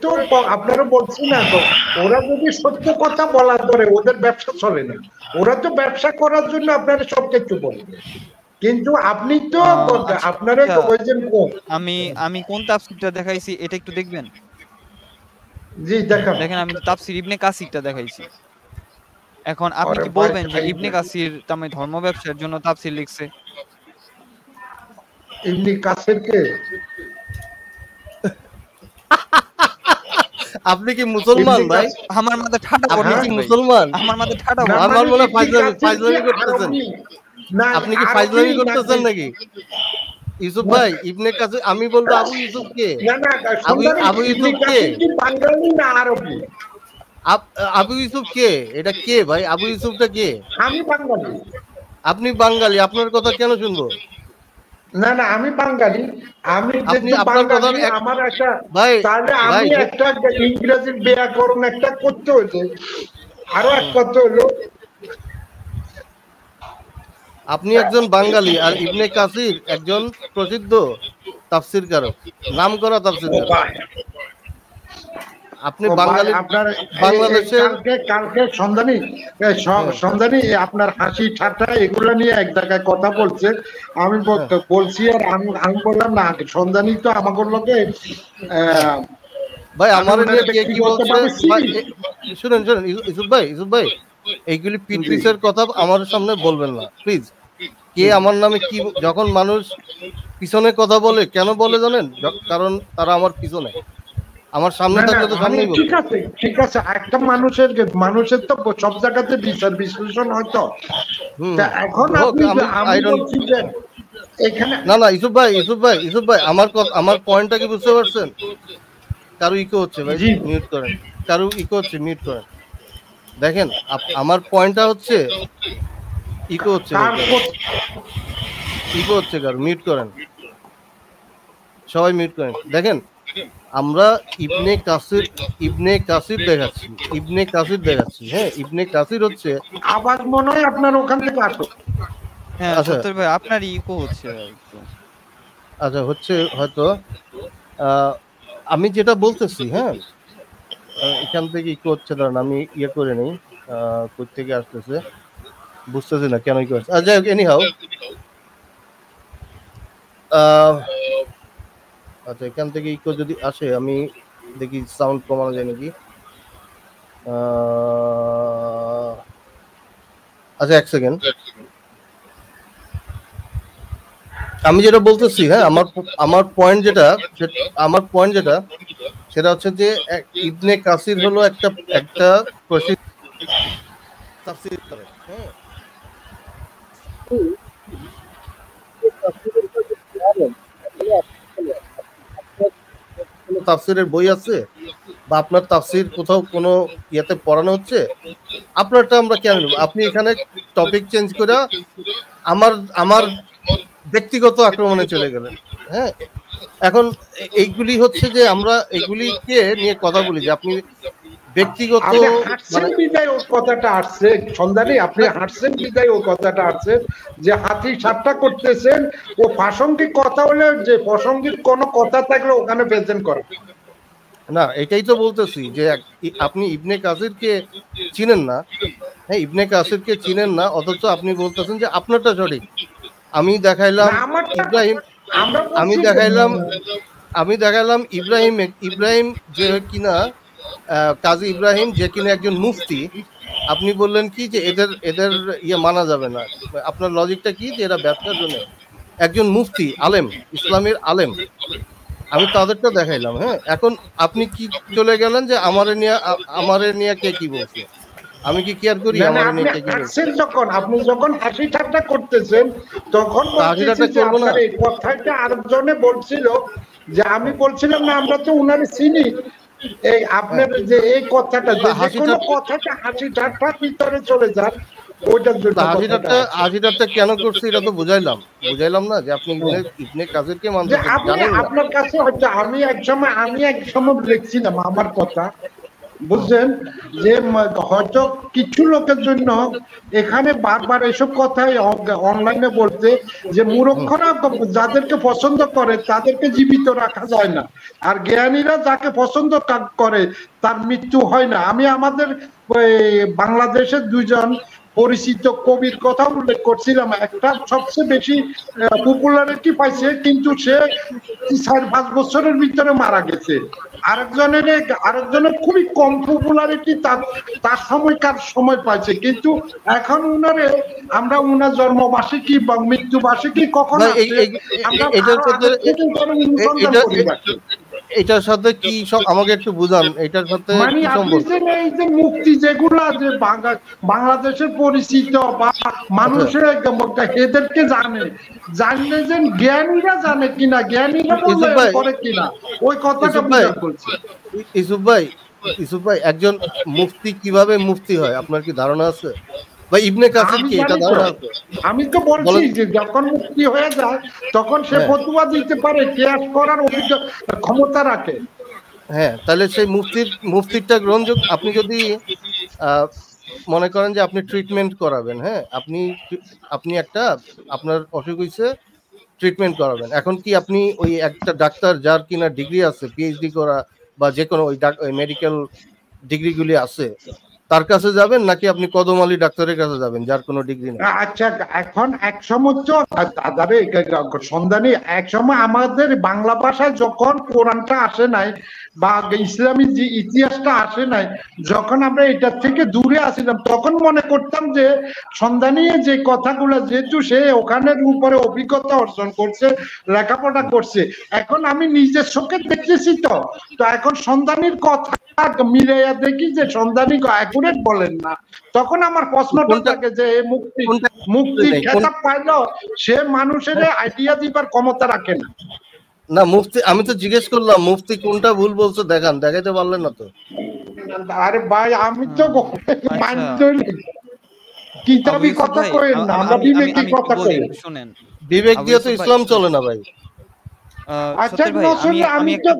তো আপনারা বলছেন না, তো ওরা যদি সত্য কথা বলার পরে ওদের ব্যবসা চলে না, ওরা তো ব্যবসা করার জন্য আপনারা সব কিছু বলবে। কিন্তু আপনি তো আচ্ছা, আপনারা তো বলছেন আমি কোন তাফসীরটা দেখাইছি এটা একটু দেখবেন। জি দেখান। দেখেন আমি তাফসীর ইবনে কাসিরটা দেখাইছি। এখন আপনি আরে কি ভাই, বলবেন যে ইবনে কাসির তার ধর্ম ব্যবসার জন্য তাফসীর লিখছে? ইবনে কাসির কে? আপনি কি মুসলমান ভাই? আমার মাথায় ঠাডা আপনি পড়ে কি ভাই। মুসলমান? আমার মাথায় ঠাডা না, পড়ে। আমার মনে হয় ইবনে কাসির ফাইজলামি কি করতেছেন। আরবি? না, আপনি কি আরবি ফাইজলামি করতেছেন নাকি? নাকি? ইউসুফ ভাই, ইবনে কাসির আমি বলবো আবু ইউসুফ কে? না, সুন্দরী, আবু ইবনে ইউসুফ কে? কাসির কি বাঙালি না আরবি? আবু ইউসুফ কে? এটা কে ভাই? আবু ইউসুফটা কে? আমি বাঙালি। আপনি বাঙালি, আপনার কথা কেন শুনবো? না, আমি বাঙালি। আমি আপনি যেহেতু আপনার কথা বাঙালি, আমার একটা ভাই তাহলে ভাই আমি একটা ইংরেজির ব্যাকরণ একটা করতে হয়েছে। আরো এক করতে হলো, আপনি একজন বাঙালি আর ইবনে কাসির একজন প্রসিদ্ধ তাফসীরকারক, নামকরা তাফসীরকারক। আপনি বাঙালি, আপনার বাংলাদেশের কালকে সন্ধানী আপনার হাসি ঠাট্টা এগুলো নিয়ে এক জায়গায় কথা বলছে। আমি বলছি আর আমি বললাম না, সন্ধানী তো আমাদের লোকে ভাই আমার নিয়ে কে কি বলছে শুনেন ইউসুফ ভাই এইগুলি পিটপিসের কথা আমার সামনে বলবেন না প্লিজ। কে আমার নামে কি, যখন মানুষ পিছনে কথা বলে কেন বলে জানেন? কারণ তারা আমার পিছনে, আমার সামনে থাকলে তো সামনেই বলবে। ঠিক আছে, একটা মানুষের তো সব জায়গাতে বিচার বিশ্লেষণ হয়তো। এখন আমি বলছি যে এখানে না ইউসুফ ভাই আমার পয়েন্টটা কি বুঝতে পারছেন? কারো ইকো হচ্ছে ভাই, মিউট করেন। কারো ইকো হচ্ছে, মিউট করেন। দেখেন আমার পয়েন্টটা হচ্ছে ইকো হচ্ছে, কারো মিউট করেন, সবাই মিউট করেন। দেখেন আমরা ইবনে কাসির দেখাচ্ছি। হ্যাঁ, ইবনে কাসির হচ্ছে আওয়াজ মনে হয় আপনার ওখান থেকে আসো। হ্যাঁ আচ্ছা সত্তর ভাই আপনার ইকো হচ্ছে একটু। আচ্ছা হচ্ছে হয়তো আমি যেটা বলতেছি, হ্যাঁ এখান থেকে ইকো হচ্ছে, কারণ আমি ইয়ে করে নেই কই থেকে আসতেছে বুঝতেছি না কেন ইকো হচ্ছে। যাই হোক, এনিহাউ আচ্ছা এখান থেকে ইকো যদি আসে আমি দেখি সাউন্ড কমানো যায় নাকি। আচ্ছা এক সেকেন্ড, আমি যেটা বলতেছি, হ্যাঁ আমার পয়েন্ট যেটা সেটা হচ্ছে যে ইবনে কাসির হলো একটা প্রসিদ্ধ তাফসীর করে, হ্যাঁ তাফসীরের বই আছে বা আপনার তাফসীর কোথাও কোনো ইয়েতে পড়ানো হচ্ছে, আপনারটা আমরা কেন নেব? আপনি এখানে টপিক চেঞ্জ করে আমার ব্যক্তিগত আক্রমণে চলে গেলেন। হ্যাঁ, এখন এইগুলি হচ্ছে যে আমরা এগুলিকে নিয়ে কথা বলি যে আপনি ব্যক্তিগত বিদায় ওর কথাটা আসছে সন্ধানী, আপনি হাঁটছেন বিদায় ও কথাটা আসছে যে হাতি ঠাট্টা করতেছেন, ও প্রাসঙ্গিক কথা হলে যে প্রাসঙ্গিক কোনো কথা থাকলে ওখানে প্রেজেন্ট করে না। এটাই তো বলতেছি যে আপনি ইবনে কাসিরকে চিনেন না। হ্যাঁ, ইবনে কাসিরকে চিনেন না, অথচ আপনি বলতেছেন যে আপনারটা সঠিক। আমি দেখাইলাম ইব্রাহিম যে কিনা কাজী ইব্রাহিম যে কিনা একজন মুফতি। আপনি বললেন কি যে এদের ইয়ে মানা যাবে না। আপনার লজিকটা কি যে এরা ব্যবসার জন্য? একজন মুফতি, আলেম, ইসলামের আলেম, আমি তাদেরটা দেখাইলাম। হ্যাঁ, এখন আপনি কি চলে গেলেন যে আমারে নিয়ে কে কি বলছে? আমি কি কেয়ার করি আমারে নিয়ে কে কি বলছে? আপনি যখন হাসি ঠাট্টা করতেছেন তখন এই কথাটা আরেকজনে বলছিল যে আমি বলছিলাম না আমরা তো উনারে চিনি। এই আপনার যে এই কথাটা যে কোনো কথাটা হাসি ঠাট্টার ভিতরে চলে যান, ওইটার জন্য হাসি ঠাট্টা কেন করছে এটা তো বুঝাইলাম না যে আপনি ইবনে কাসিরকে মানতে জানেন না। আপনার কাছে হয়তো আমি এক সময় লিখছিলাম আমার কথা, বুঝছেন, যে হয়তো কিছু লোকের জন্য এখানে বারবার এসব কথাই অনলাইনে বলতে যে মূর্খরা যাদেরকে পছন্দ করে তাদেরকে জীবিত রাখা যায় না, আর জ্ঞানীরা যাকে পছন্দ করে তার মৃত্যু হয় না। আমি আমাদের বাংলাদেশের দুইজন পরিচিত কবির কথা উল্লেখ করছিলাম, একটা সবচেয়ে বেশি পপুলারিটি পাইছে কিন্তু সে 4-5 বছরের ভিতরে মারা গেছে। আরেকজনের খুবই কম পপুলারিটি, তার সময়কার সময় পাইছে, কিন্তু এখন উনারে আমরা উনার জন্মবার্ষিকী বা মৃত্যুবার্ষিকী কখন এটার সাথে কি সব আমাকে একটু বুঝান, এটার সাথে মানে আপনি এই যে মুক্তি যেগুলা যে বাংলাদেশের পরিচিত বা মানুষের এদেরকে জানলে যে জ্ঞানীরা জানে কিনা, জ্ঞানীরা করে কিনা, ওই কথাটা বলছি। ইউসুফ ভাই একজন মুফতি কিভাবে মুফতি হয় আপনার কি ধারণা আছে? বা ইবনে কাসির কি এটা ধারণা আছে? আমি তো বলছি যে যখন মুক্তি হয়ে যায় তখন সে ফতোয়া দিতে পারে, কিয়াস করার ক্ষমতা রাখে। হ্যাঁ, তাহলে সেই মুফতিরটা গ্রহণযোগ্য। আপনি যদি মনে করেন যে আপনি ট্রিটমেন্ট করাবেন, হ্যাঁ, আপনি একটা আপনার অসুখ হয়েছে, ট্রিটমেন্ট করাবেন, এখন কি আপনি ওই একটা ডাক্তার যার কিনা ডিগ্রি আছে, পিএইচডি করা বা যে কোনো ওই মেডিকেল ডিগ্রিগুলি আছে, তার কাছে যাবেন, নাকি আপনি কদম আলী ডাক্তারের কাছে যাবেন যার কোনো ডিগ্রি নেই? আচ্ছা, এখন এক সময় তো সন্ধানী, এক সময় আমাদের বাংলা ভাষায় যখন কোরআনটা আসে নাই বা ইসলামী যে ইতিহাসটা আসে নাই, যখন আমরা এটার থেকে দূরে আসছিলাম, তখন মনে করতাম যে সন্ধানী যে কথাগুলো, যেহেতু সে ওখানের উপরে অভিজ্ঞতা অর্জন করছে, লেখাপড়া করছে, এখন আমি নিজের চোখে দেখতেছি, তো এখন সন্ধানীর কথা মিলাইয়া দেখি যে সন্ধানী অ্যাকুরেট বলেন না, তখন আমার প্রশ্নটা থাকে যে মুক্তি খেতাব পাইলো, সে মানুষের আইডিয়া দিবার ক্ষমতা রাখে না। না মুফতি, আমি তো জিজ্ঞেস করলাম মুফতি কোনটা ভুল বলছো, দেখাইতে পারলেন না তো। আরে ভাই, আমি তো কিতাবি কথা কই না, আমরা বিবেকী কথা কই। শুনেন, বিবেক দিয়ে তো ইসলাম চলে না ভাই। আচ্ছা, আমি তো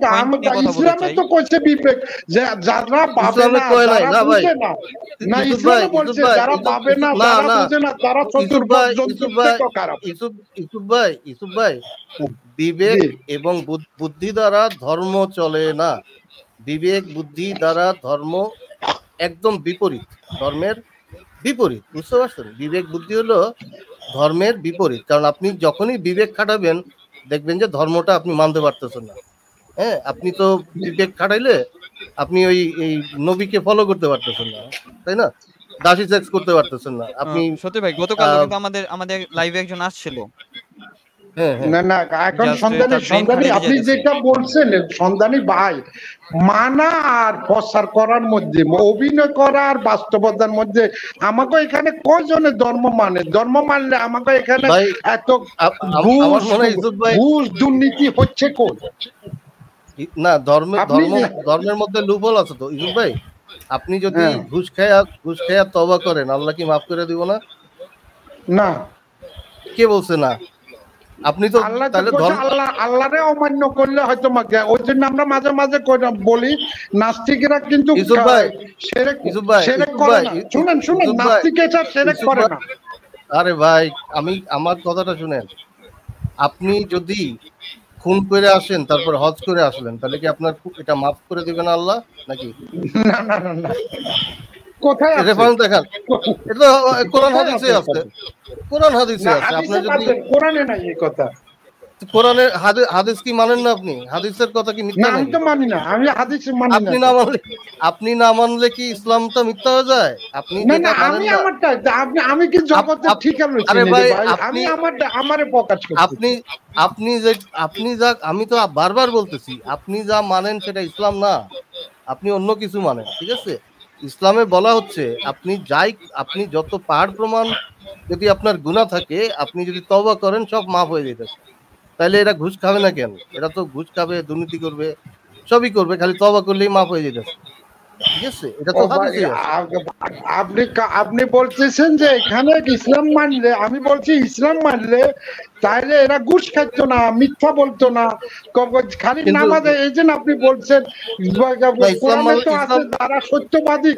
ইসলামে তো কইছে বিবেক, যে যারা ভাবে না, যারা বুঝে না, না ইসলামে বলছে যারা ভাবে না, যারা বুঝে না, তারা চতুর্ভুজ জন্তুর থেকে খারাপ। ইউসুফ ভাই, বিবেক এবং বুদ্ধি দ্বারা ধর্ম চলে না। বিবেক বুদ্ধি দ্বারা ধর্ম একদম বিপরীত, ধর্মের বিপরীত, বুঝতে পারছেন? বিবেক বুদ্ধি হলো ধর্মের বিপরীত, কারণ আপনি যখনই বিবেক খাটাবেন দেখবেন যে ধর্মটা আপনি মানতে পারতেছেন না। হ্যাঁ, আপনি তো বিবেক খাটাইলে আপনি এই নবীকে ফলো করতে পারতেছেন না, তাই না? দাসী সেক্স করতে পারতেছেন না আপনি। সত্যি ভাই, গতকাল কিন্তু আমাদের লাইভে একজন আসছিল। না না, এখন সন্ধানী আপনি যেটা বলছেন, সন্ধানী ভাই, মানা আর প্রচার করার মধ্যে, অভিনয় করা আর বাস্তবতার মধ্যে আমাকে এখানে কয়জনে ধর্ম মানে? ধর্ম মানলে আমাকে এখানে এত ঘুষ দুর্নীতি হচ্ছে কোন? না, ধর্মের মধ্যে লুপহোল আছে তো ইউসুফ ভাই। আপনি যদি ঘুষ খেয়া তওবা করেন, আল্লাহ কি মাফ করে দিব না? না, কে বলছে না? আপনি তো আল্লাহরে অমান্য করলে হয়তো, ওই জন্য আমরা মাঝে মাঝে বলি নাস্তিকরা কিন্তু শিরক করে না। শুনেন, নাস্তিকেরা শিরক করে না। আরে ভাই, আমার কথাটা শুনেন। আপনি যদি খুন করে আসেন, তারপর হজ করে আসলেন, তাহলে কি আপনার এটা মাফ করে দিবেন আল্লাহ নাকি? না না না, কোথায় রেফারেন্স দেখান। এটা কোরআন হাদিসে আছে, কোরআন হাদিসে আছে। আপনার যদি কোরআনে নাই এই কথা, কোরআনের হাদিস কি মানেন না আপনি? হাদিসের কথা কি মিথ্যা? আমি তো মানি না, আমি হাদিস মানি না। আপনি না মানলে কি ইসলামটা মিথ্যা হয়ে যায়? আপনি না, আমি আমারটা, আমি কি জগতে ঠিক আছে? আরে ভাই, আমি আমারে প্রকাশ করছি। আপনি যা, আমি তো বারবার বলতেছি, আপনি যা মানেন সেটা ইসলাম না, আপনি অন্য কিছু মানেন, ঠিক আছে? ইসলামে বলা হচ্ছে আপনি যত পাহাড় প্রমাণ যদি আপনার গুনাহ থাকে, আপনি যদি তওবা করেন, সব মাফ হয়ে যেতেছে। তাইলে এরা ঘুষ খাবে না কেন? এরা তো ঘুষ খাবে, দুর্নীতি করবে, সবই করবে, খালি তওবা করলেই মাফ হয়ে যেতেছে, ঠিক আছে? এটা তো আপনি বলতেছেন যে এখানে ইসলাম মানলে, আমি বলছি ইসলাম মানলে তাইলে এরা ঘুষ খাইতো না, মিথ্যা বলতো না, খালি নামাজে। এই যে আপনি বলছেন তারা সত্যবাদী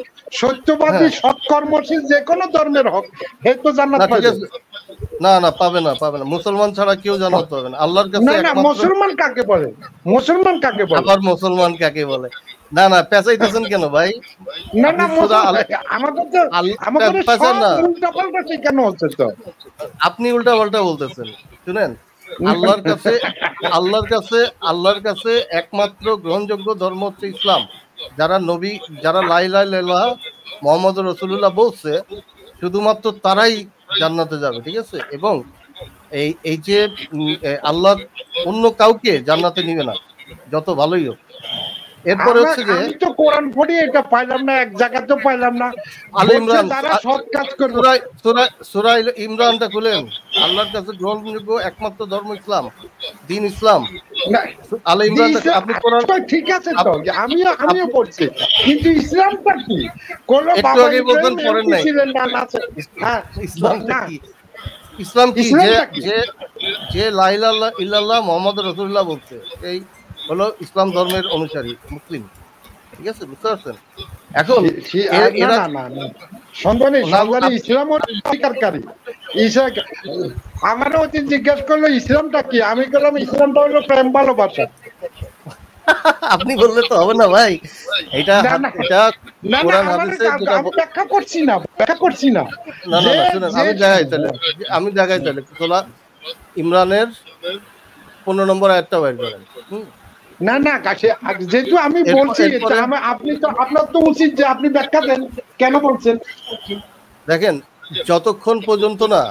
সৎকর্মশীল, যে কোনো ধর্মের হোক, এই তো জান্নাত পাবে। না, পাবে না। মুসলমান ছাড়া কেউ জান্নাত পাবে না আল্লাহর কাছে। না, মুসলমান কাকে বলে? মুসলমান কাকে বলে? আবার মুসলমান কাকে বলে? না না পেঁচাইতেছেন কেন ভাই? না না আপনি সূরা আমাদের তো আমাদের পেঁচান না। উল্টা পাল্টা কেন হচ্ছে তো? আপনি উল্টা পাল্টা বলতেছেন। শুনেন, আল্লাহর কাছে একমাত্র গ্রহণযোগ্য ধর্ম হচ্ছে ইসলাম। যারা লা ইলাহা ইল্লাল্লাহ মুহাম্মদুর রাসূলুল্লাহ বলছে, শুধুমাত্র তারাই জান্নাতে যাবে, ঠিক আছে? এবং এই যে আল্লাহ অন্য কাউকে জান্নাতে নিবে না, যত ভালোই হোক। এরপরে হচ্ছে যে আমি তো কোরআন পড়ি, এটা পাইলাম না, এক জায়গাতেও পাইলাম না। আলে ইমরান, তারা সৎ কাজ করবে। সূরা ইমরানটা খুলেন। আল্লাহর কাছে গ্রহণযোগ্য একমাত্র ধর্ম ইসলাম, দ্বীন ইসলাম। আলে ইমরানটা আপনি কোরআন, ঠিক আছে তো, আমিও পড়ছি, কিন্তু ইসলামটা কি? কোন একটু আগে বলতেন পড়েন নাই। ইসলামটা কি? ইসলাম কি? যে লা ইলাহা ইল্লাল্লাহ মুহাম্মদুর রাসূলুল্লাহ বলছে, এই হলো ইসলাম ধর্মের অনুসারী মুসলিম, ঠিক আছে? বুঝতে পারছেন? এখন ইসলামের অধিকারী আমারও অতি জিজ্ঞেস করলো ইসলামটা কি, আমি বললাম ইসলামটা হলো প্রেম ভালোবাসা। আপনি বললে তো হবে না ভাই, এটা কোরআন হাদিসে ব্যাখ্যা করছি না। না না শুনেন, আমি জায়গায় তাহলে সূরা ইমরানের 15 নম্বর আয়াতটা বের করেন। না না যেহেতু আমি বলছি, আপনি তো, আপনার তো উচিত যে আপনি ব্যাখ্যা দেন কেন বলছেন। দেখেন, যতক্ষণ পর্যন্ত না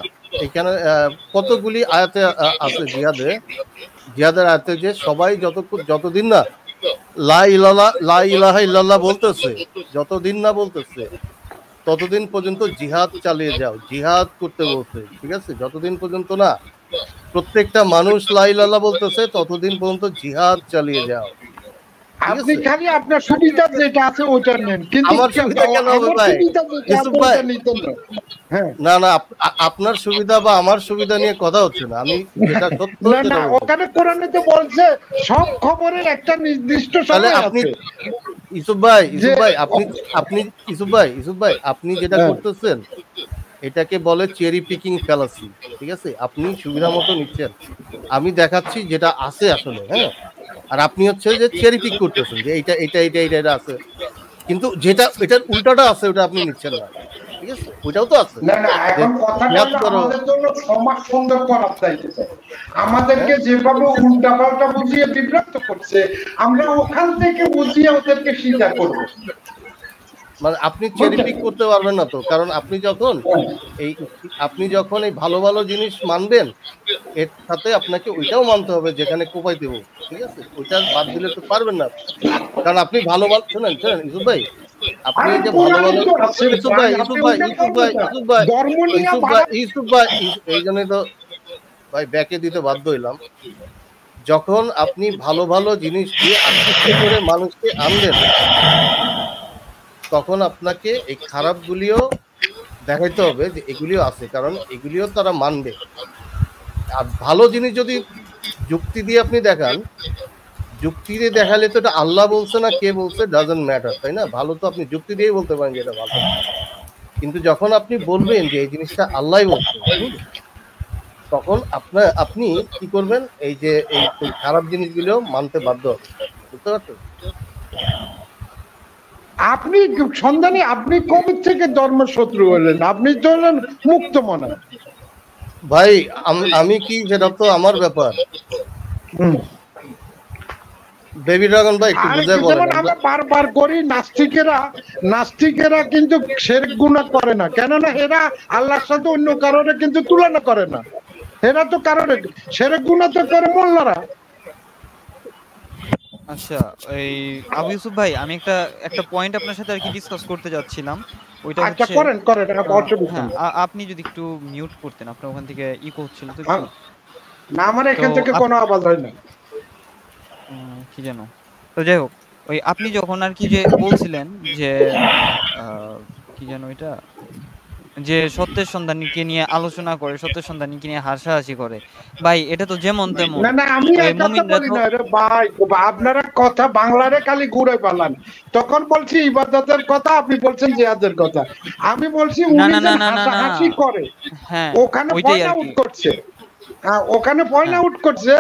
এখানে কতগুলি আয়াতে আছে জিহাদের আয়াতে, যে সবাই যতদিন না লা ইলাহা ইল্লাল্লাহ বলতেছে, যতদিন না বলতেছে ততদিন পর্যন্ত জিহাদ চালিয়ে যাও, জিহাদ করতে বলছে, ঠিক আছে? যতদিন পর্যন্ত না প্রত্যেকটা মানুষ লা ইলাহা ইল্লাল্লাহ বলতেছে ততদিন পর্যন্ত জিহাদ চালিয়ে যাও। আপনি খালি আপনার সুবিধা যেটা আছে ওইটা নেন, কিন্তু আমার সুবিধা কেন হবে ভাই? না না, আপনার সুবিধা বা আমার সুবিধা নিয়ে কথা হচ্ছে না। আমি যেটা সত্য, না ওখানে কোরআনে তো বলছে সব খবরের একটা নির্দিষ্ট সময় আছে। ইউসুফ ভাই আপনি যেটা করতেছেন এটাকে বলে চেরি পিকিং ফ্যালাসি, ঠিক আছে? আপনি সুবিধা মতো নিচ্ছেন, আমি দেখাচ্ছি যেটা আছে আসলে, হ্যাঁ? আর আপনি হচ্ছে যে চেরি পিক করতেছেন যে এটা আছে, কিন্তু যেটা এটার উল্টাটা আছে ওটা আপনি নিচ্ছেন না, ঠিক আছে? ওইটাও তো আছে। সমাজ সুন্দর করার চাইতেছে, আমাদেরকে যেভাবে উল্টা পাল্টা বুঝিয়ে বিভ্রান্ত করছে, আমরা ওখান থেকে বুঝিয়ে ওদেরকে সিধা করবো। মানে আপনি চেরি পিক করতে পারবেন না তো, কারণ আপনি যখন এই ভালো ভালো জিনিস মানবেন, এর সাথে আপনাকে ওইটাও মানতে হবে যেখানে কোপাই দেবো, ঠিক আছে? ওইটা বাদ দিলে তো পারবেন না, কারণ আপনি ভালো শুনেন ইউসুফ ভাই, আপনি যে ভালো ইউসুফ ভাই এই জন্যই তো ভাই ব্যাকে দিতে বাধ্য হইলাম। যখন আপনি ভালো ভালো জিনিস দিয়ে আকৃষ্ট করে মানুষকে আনবেন, তখন আপনাকে এই খারাপগুলিও দেখাইতে হবে যে এগুলিও আছে, কারণ এগুলিও তারা মানবে। আর ভালো জিনিস যদি যুক্তি দিয়ে আপনি দেখান, যুক্তি দিয়ে দেখালে তো এটা আল্লাহ বলছে না কে বলছে ডাজন্ট ম্যাটার, তাই না? ভালো তো আপনি যুক্তি দিয়েই বলতে পারেন যে এটা ভালো, কিন্তু যখন আপনি বলবেন যে এই জিনিসটা আল্লাহই বলছে, তখন আপনি কি করবেন? এই যে এই খারাপ জিনিসগুলো মানতে বাধ্য হবে, বুঝতে পারছেন? আপনি সন্ধানী, আপনি কবে থেকে ধর্ম শত্রু হলেন? আপনি তো হলেন মুক্ত মনা ভাই। আমি কি, সেটা তো আমার ব্যাপার। বেবি ড্রাগন ভাই একটু বুঝে বলেন। আমরা বারবার করি, নাস্তিকেরা কিন্তু শিরক গুনাহ করে না, কেননা এরা আল্লাহর সাথে অন্য কারণে কিন্তু তুলনা করে না। এরা তো কারণে শিরক গুনাহ তো করে মোল্লারা। আচ্ছা, এই আবু ইউসুফ ভাই, আমি একটা পয়েন্ট আপনার সাথে আর কি ডিসকাস করতে যাচ্ছিলাম। ওইটা হচ্ছে, করেন আপনি যদি একটু মিউট করতেন, আপনার ওখান থেকে ইকো হচ্ছিল তো। না, আমার এখান থেকে কোনো আওয়াজ হয় না, কি জানো। তো যাই হোক, ওই আপনি যখন আর কি যে বলছিলেন যে কি জানো এটা, যে সত্যের সন্ধানীকে নিয়ে আলোচনা করে, সত্যের সন্ধানীকে নিয়ে হাসাহাসি করে, ভাই এটা তো যেমন তেমন। না আমি বলি না রে ভাই, আপনারা কথা বাংলারে খালি ঘুরে পালান। তখন বলছি ইবাদতের কথা, আপনি বলছেন জিহাদের কথা। আমি বলছি উনি যে হাসাহাসি করে, হ্যাঁ ওখানে পয়েন্ট আউট করছে। ওখানে পয়েন্ট আউট করছে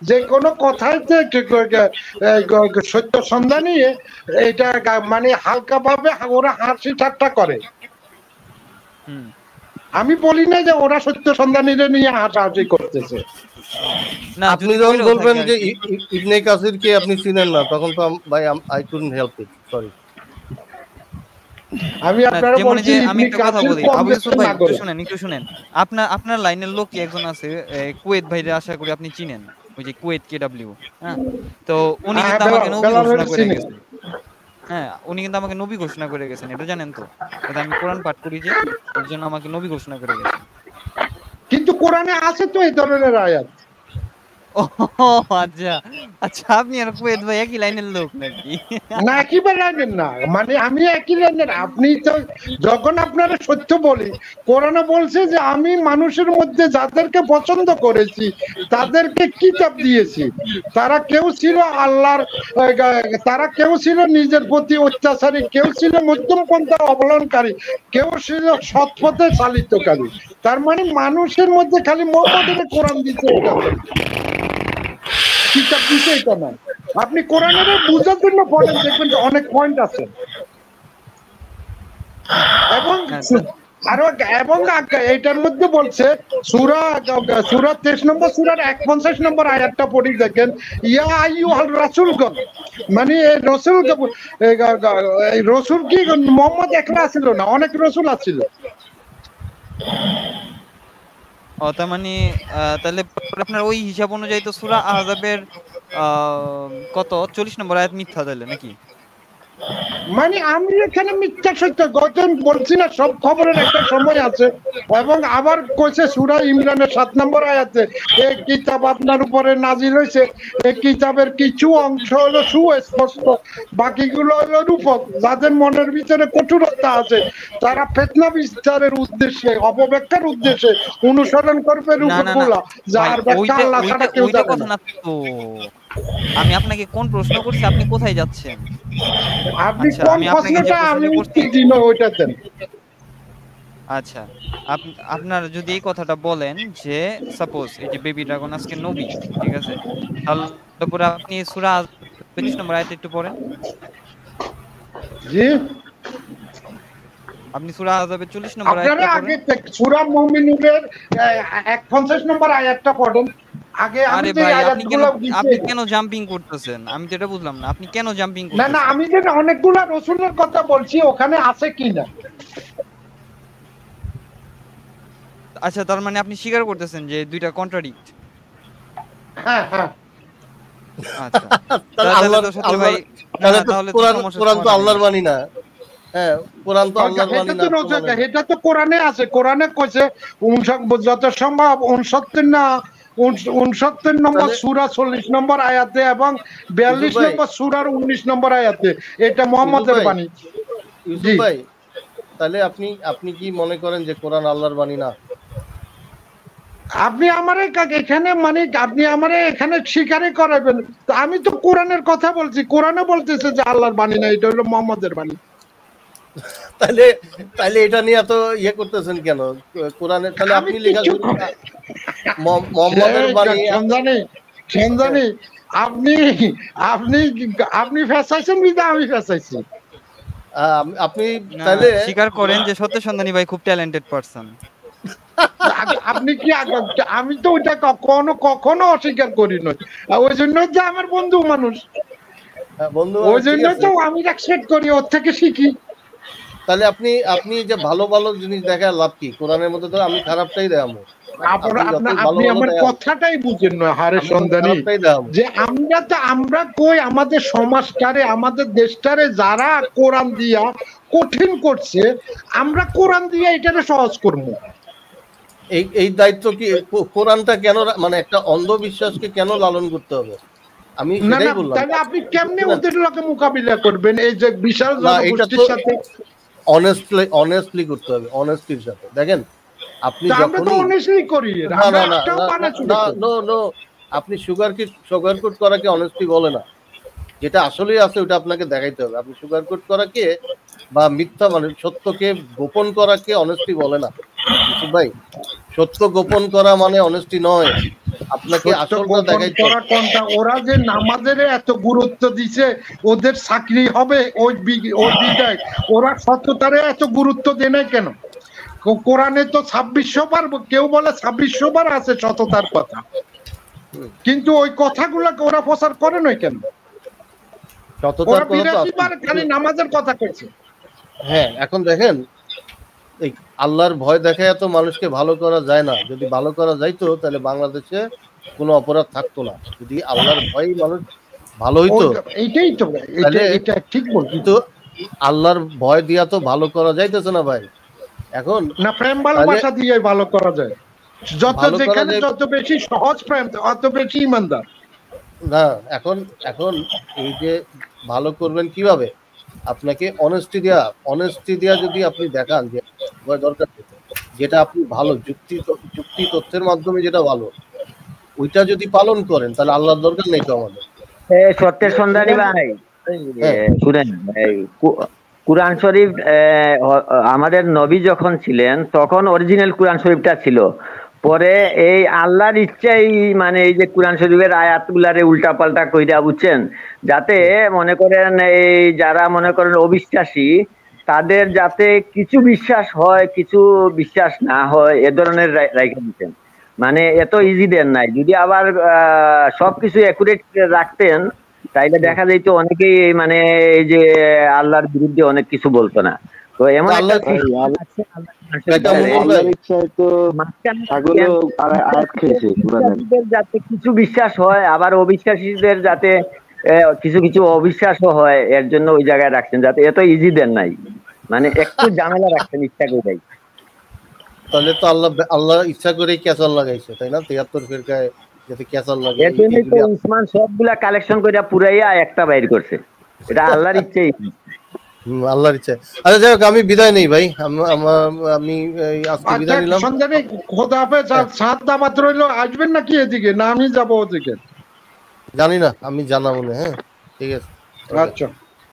যে কোনো কথায় যে সত্য সন্ধানী এটা মানে হালকা ভাবে ওরা হাসি ঠাট্টা করে। আমি বলি না যে ওরা সত্য সন্ধানীরা নিয়ে হাসাহাসি করতেছে। আপনি যখন বলবেন যে ইবনে কাসির কে আপনি চিনেন না, তখন তো ভাই I couldn't help it, sorry. আমি আপনারা বলছি আমি একটা কথা বলি, আবু ইউসুফ ভাই একটু শুনেন। আপনার লাইনের লোক কি একজন আছে কুয়েত ভাইরে, আশা করি আপনি চিনেন, ওই যে কুয়েত কেডব্লিউ। হ্যাঁ, তো উনি কিন্তু আমাকে নবী ঘোষণা করে গেছেন। হ্যাঁ, উনি কিন্তু আমাকে নবী ঘোষণা করে গেছেন, এটা জানেন তো? এটা আমি কোরআন পাঠ করি যে, এর জন্য আমাকে নবী ঘোষণা করে গেছেন। কিন্তু কোরআনে আছে তো এই ধরনের আয়াত। ও আচ্ছা আচ্ছা, আপনি আর কুয়েত ভাই একই লাইনের লোক নাকি? না, একই লাইনের না, মানে আমি একই লাইনের। আপনি তো যখন আপনারা সত্য বলি, কোরআনে বলছে যে আমি মানুষের মধ্যে যাদেরকে পছন্দ করেছি তাদেরকে কিতাব দিয়েছি। তারা কেউ ছিল আল্লাহর, তারা কেউ ছিল নিজের প্রতি অত্যাচারী, কেউ ছিল মধ্যম পন্থা অবলম্বনকারী, কেউ ছিল সৎ পথে চালিতকারী। তার মানে মানুষের মধ্যে খালি মোহাম্মদের কোরআন দিতে কিতাব দিতে এটা না। আপনি কোরআনের বুঝার জন্য পড়েন, দেখবেন অনেক পয়েন্ট আছে। এবং আরো এবং এটার মধ্যে বলছে সূরা 23 নম্বর সূরার 51 নম্বর আয়াতটা পড়ি দেখেন, ইয়া আইয়ুহাল রাসূলগণ, মানে রসুল কি মুহাম্মদ একলা ছিল না, অনেক রসুল আছিল। তার মানে তাহলে আপনার ওই হিসাব অনুযায়ী তো সূরা আহজাবের কত 40 নম্বর আয়াত মিথ্যা তাহলে নাকি? মানে আমি এখানে মিথ্যা সত্য গঠন বলছি না, সব খবরের একটা সময় আছে। এবং আবার কইছে সূরা ইমরানের 7 নম্বর আয়াতে, এই কিতাব আপনার উপরে নাজিল হয়েছে, এই কিতাবের কিছু অংশ হলো সুস্পষ্ট, বাকিগুলো হলো রূপক। যাদের মনের ভিতরে কঠোরতা আছে তারা ফিতনা বিস্তারের উদ্দেশ্যে, অপব্যাখ্যার উদ্দেশ্যে অনুসরণ করবে রূপকগুলো, যার ব্যাখ্যা আল্লাহ ছাড়া কেউ জানে না। আমি আপনাকে কোন প্রশ্ন করছি, আপনি কোথায় যাচ্ছেন? আপনি কোন প্রশ্নটা আমি দিন ওইটা দেন। আচ্ছা, আপনার যদি এই কথাটা বলেন যে সাপোজ এই যে বেবি ড্রাগন আজকে নবী, ঠিক আছে, তারপরে আপনি সূরা 25 নম্বর আয়াত একটু পড়েন। জি, আপনি সূরা আহজাবের 40 নম্বর আয়াতটা আপনারা আগে সূরা মুমিনুনের 51 নম্বর আয়াতটা পড়েন। আগে আমি যে আয়াতগুলো আপনি কেন জাম্পিং করতেছেন? আমি তো এটা বুঝলাম না, আপনি কেন জাম্পিং করতেছেন? না না, আমি যে অনেকগুলা রাসূলের কথা বলছি ওখানে আছে কি না। আচ্ছা, তার মানে আপনি স্বীকার করতেছেন যে দুইটা কন্ট্রাডিক্ট? হ্যাঁ হ্যাঁ, আচ্ছা, তাহলে তো সত্যি ভাই, তাহলে তো কোরআন তো আল্লাহর বাণী না। হ্যাঁ, কোরআন তো আল্লাহর বাণী না। এটা তো কোরআনে আছে। কোরআনে কইছে যত সম্ভব 69 নম্বর সূরা 40 নম্বর আয়াতে এবং 42 নম্বর সূরার 19 নম্বর আয়াতে এটা মুহাম্মদের বাণী। ইউসুফ ভাই, তাহলে আপনি কি মনে করেন যে কোরআন আল্লাহর বাণী না? আপনি আমারে এখানে মানে আপনি আমারে এখানে স্বীকারই করাবেন। আমি তো কোরআনের কথা বলছি, কোরআনে বলতেছে যে আল্লাহর বাণী না, এটা হলো মুহাম্মদের বাণী। তাহলে এটা নিয়ে এত ইয়ে করতেছেন কেন? কোরআনে তাহলে আপনি লেখা মুহাম্মদের বাণী সন্ধানী আপনি ফেসাইছেন বিদা, আমি ফেসাইছি। আপনি তাহলে স্বীকার করেন যে সত্য সন্ধানী ভাই খুব ট্যালেন্টেড পারসন। আপনি কি, আমি তো ওইটা কখনো অস্বীকার করি না। ওই জন্য যে আমার বন্ধু মানুষ, ওই জন্য তো আমি রেসপেক্ট করি, ওর থেকে শিখি। তাহলে আপনি যে ভালো ভালো জিনিস দেখার লাভ কি? কোরআনের মধ্যে তো আমি খারাপটাই দেখাবো। আপনি আমার কথাটাই বুঝেন না, হারে সন্ধানী, যে আমরা কই আমাদের সমাজটারে, আমাদের দেশটারে যারা কোরআন দিয়া কঠিন করছে, আমরা কোরআন দিয়া এটারে সহজ করবো। এই দায়িত্ব কি কোরআনটা কেন, মানে একটা অন্ধবিশ্বাসকে কেন লালন করতে হবে? আমি সেটাই বললাম। তাহলে আপনি কেমনে ওদের লোকে মোকাবিলা করবেন এই যে বিশাল জনগোষ্ঠীর সাথে? অনেস্টলি করতে হবে, অনেস্টির সাথে। দেখেন, আপনি আপনি সুগারকোট করাকে অনেস্টি বলে না। যেটা আসলেই আছে ওটা আপনাকে দেখাইতে হবে। আপনি সুগারকোট করাকে বা মিথ্যা মানে সত্যকে গোপন করাকে অনেস্টি বলে না ভাই। সত্য গোপন করা মানে অনেস্টি নয়, আপনাকে সত্য আসলটা গোপন দেখাইতে করা হবে। কোনটা? ওরা যে নামাজের এত গুরুত্ব দিছে, ওদের চাকরি হবে ওই বিদায়, ওরা সত্যতারে এত গুরুত্ব দেয় নাই কেন? কোরআনে তো 2600 বার, কেউ বলে 2600 বার আছে সততার কথা, কিন্তু ওই কথাগুলো ওরা প্রচার করে নয় কেন? সততার ওরা কথা তো 82 আছে। বার খালি নামাজের কথা কইছে। হ্যাঁ, এখন দেখেন এই আল্লাহর ভয় দেখে এত মানুষকে ভালো করা যায় না। যদি ভালো করা যাইতো তাহলে বাংলাদেশে কোনো অপরাধ থাকতো না। যদি আল্লাহর ভয় মানুষ ভালো হইতো, এইটাই তো, এটা ঠিক বল। কিন্তু আল্লাহর ভয় দিয়া তো ভালো করা যাইতেছে না ভাই। এখন না প্রেম ভালোবাসা দিয়ে ভালো করা যায়, যত ভালো করা যেখানে যায়। যত বেশি সহজ প্রেম অত বেশি ইমানদার। না, এখন এই যে ভালো করবেন কিভাবে, আপনাকে অনেস্টি দিয়া যদি আপনি দেখান যে ভয় দরকার নেই, যেটা আপনি ভালো যুক্তি তথ্যের মাধ্যমে যেটা ভালো, ওইটা যদি পালন করেন তাহলে আল্লাহর দরকার নেই তো আমাদের। সত্যের সন্ধানী ভাই, হ্যাঁ। শুনেন, কুরআন শরীফ আমাদের নবী যখন ছিলেন তখন অরিজিনাল কুরআন শরীফটা ছিল। পরে এই আল্লাহর ইচ্ছাই মানে এই যে কুরআন শরীফের আয়াতগুলারে উল্টা পাল্টা কইরা, বুঝছেন, যাতে মনে করেন এই যারা মনে করেন অবিশ্বাসী তাদের যাতে কিছু বিশ্বাস হয় কিছু বিশ্বাস না হয় এ ধরনের রাইখা দিতেন। মানে এত ইজি দেন নাই। যদি আবার সবকিছু অ্যাকুরেট রাখতেন তাইলে দেখা যাইতো অনেকেই মানে এই যে আল্লাহর বিরুদ্ধে অনেক কিছু বলতো না। তো এমন একটা যাতে কিছু বিশ্বাস হয় আবার অবিশ্বাসীদের যাতে কিছু কিছু অবিশ্বাসও হয়, এর জন্য ওই জায়গায় রাখছেন, যাতে এত ইজি দেন নাই, মানে একটু ঝামেলা রাখছেন ইচ্ছা করে। তাহলে তো আল্লাহ ইচ্ছা করেই ক্যাচাল লাগাইছে, তাই না? 73 ফিরকায় যাতে ক্যাচাল লাগে। এর জন্যই তো উসমান সবগুলা কালেকশন করে পুরাইয়া একটা বাইর করছে। এটা আল্লাহর ইচ্ছেই। আল্লাহর ইচ্ছা। আচ্ছা যাই হোক, আমি বিদায় নেই ভাই, আমি আজকে বিদায় নিলাম। সন্ধ্যানে খোদা হাফেজ। সাত দাবাত রইলো, আসবেন নাকি এদিকে, না আমি যাবো ওদিকে? জানি না, আমি জানাবো না। হ্যাঁ, ঠিক আছে, আচ্ছা।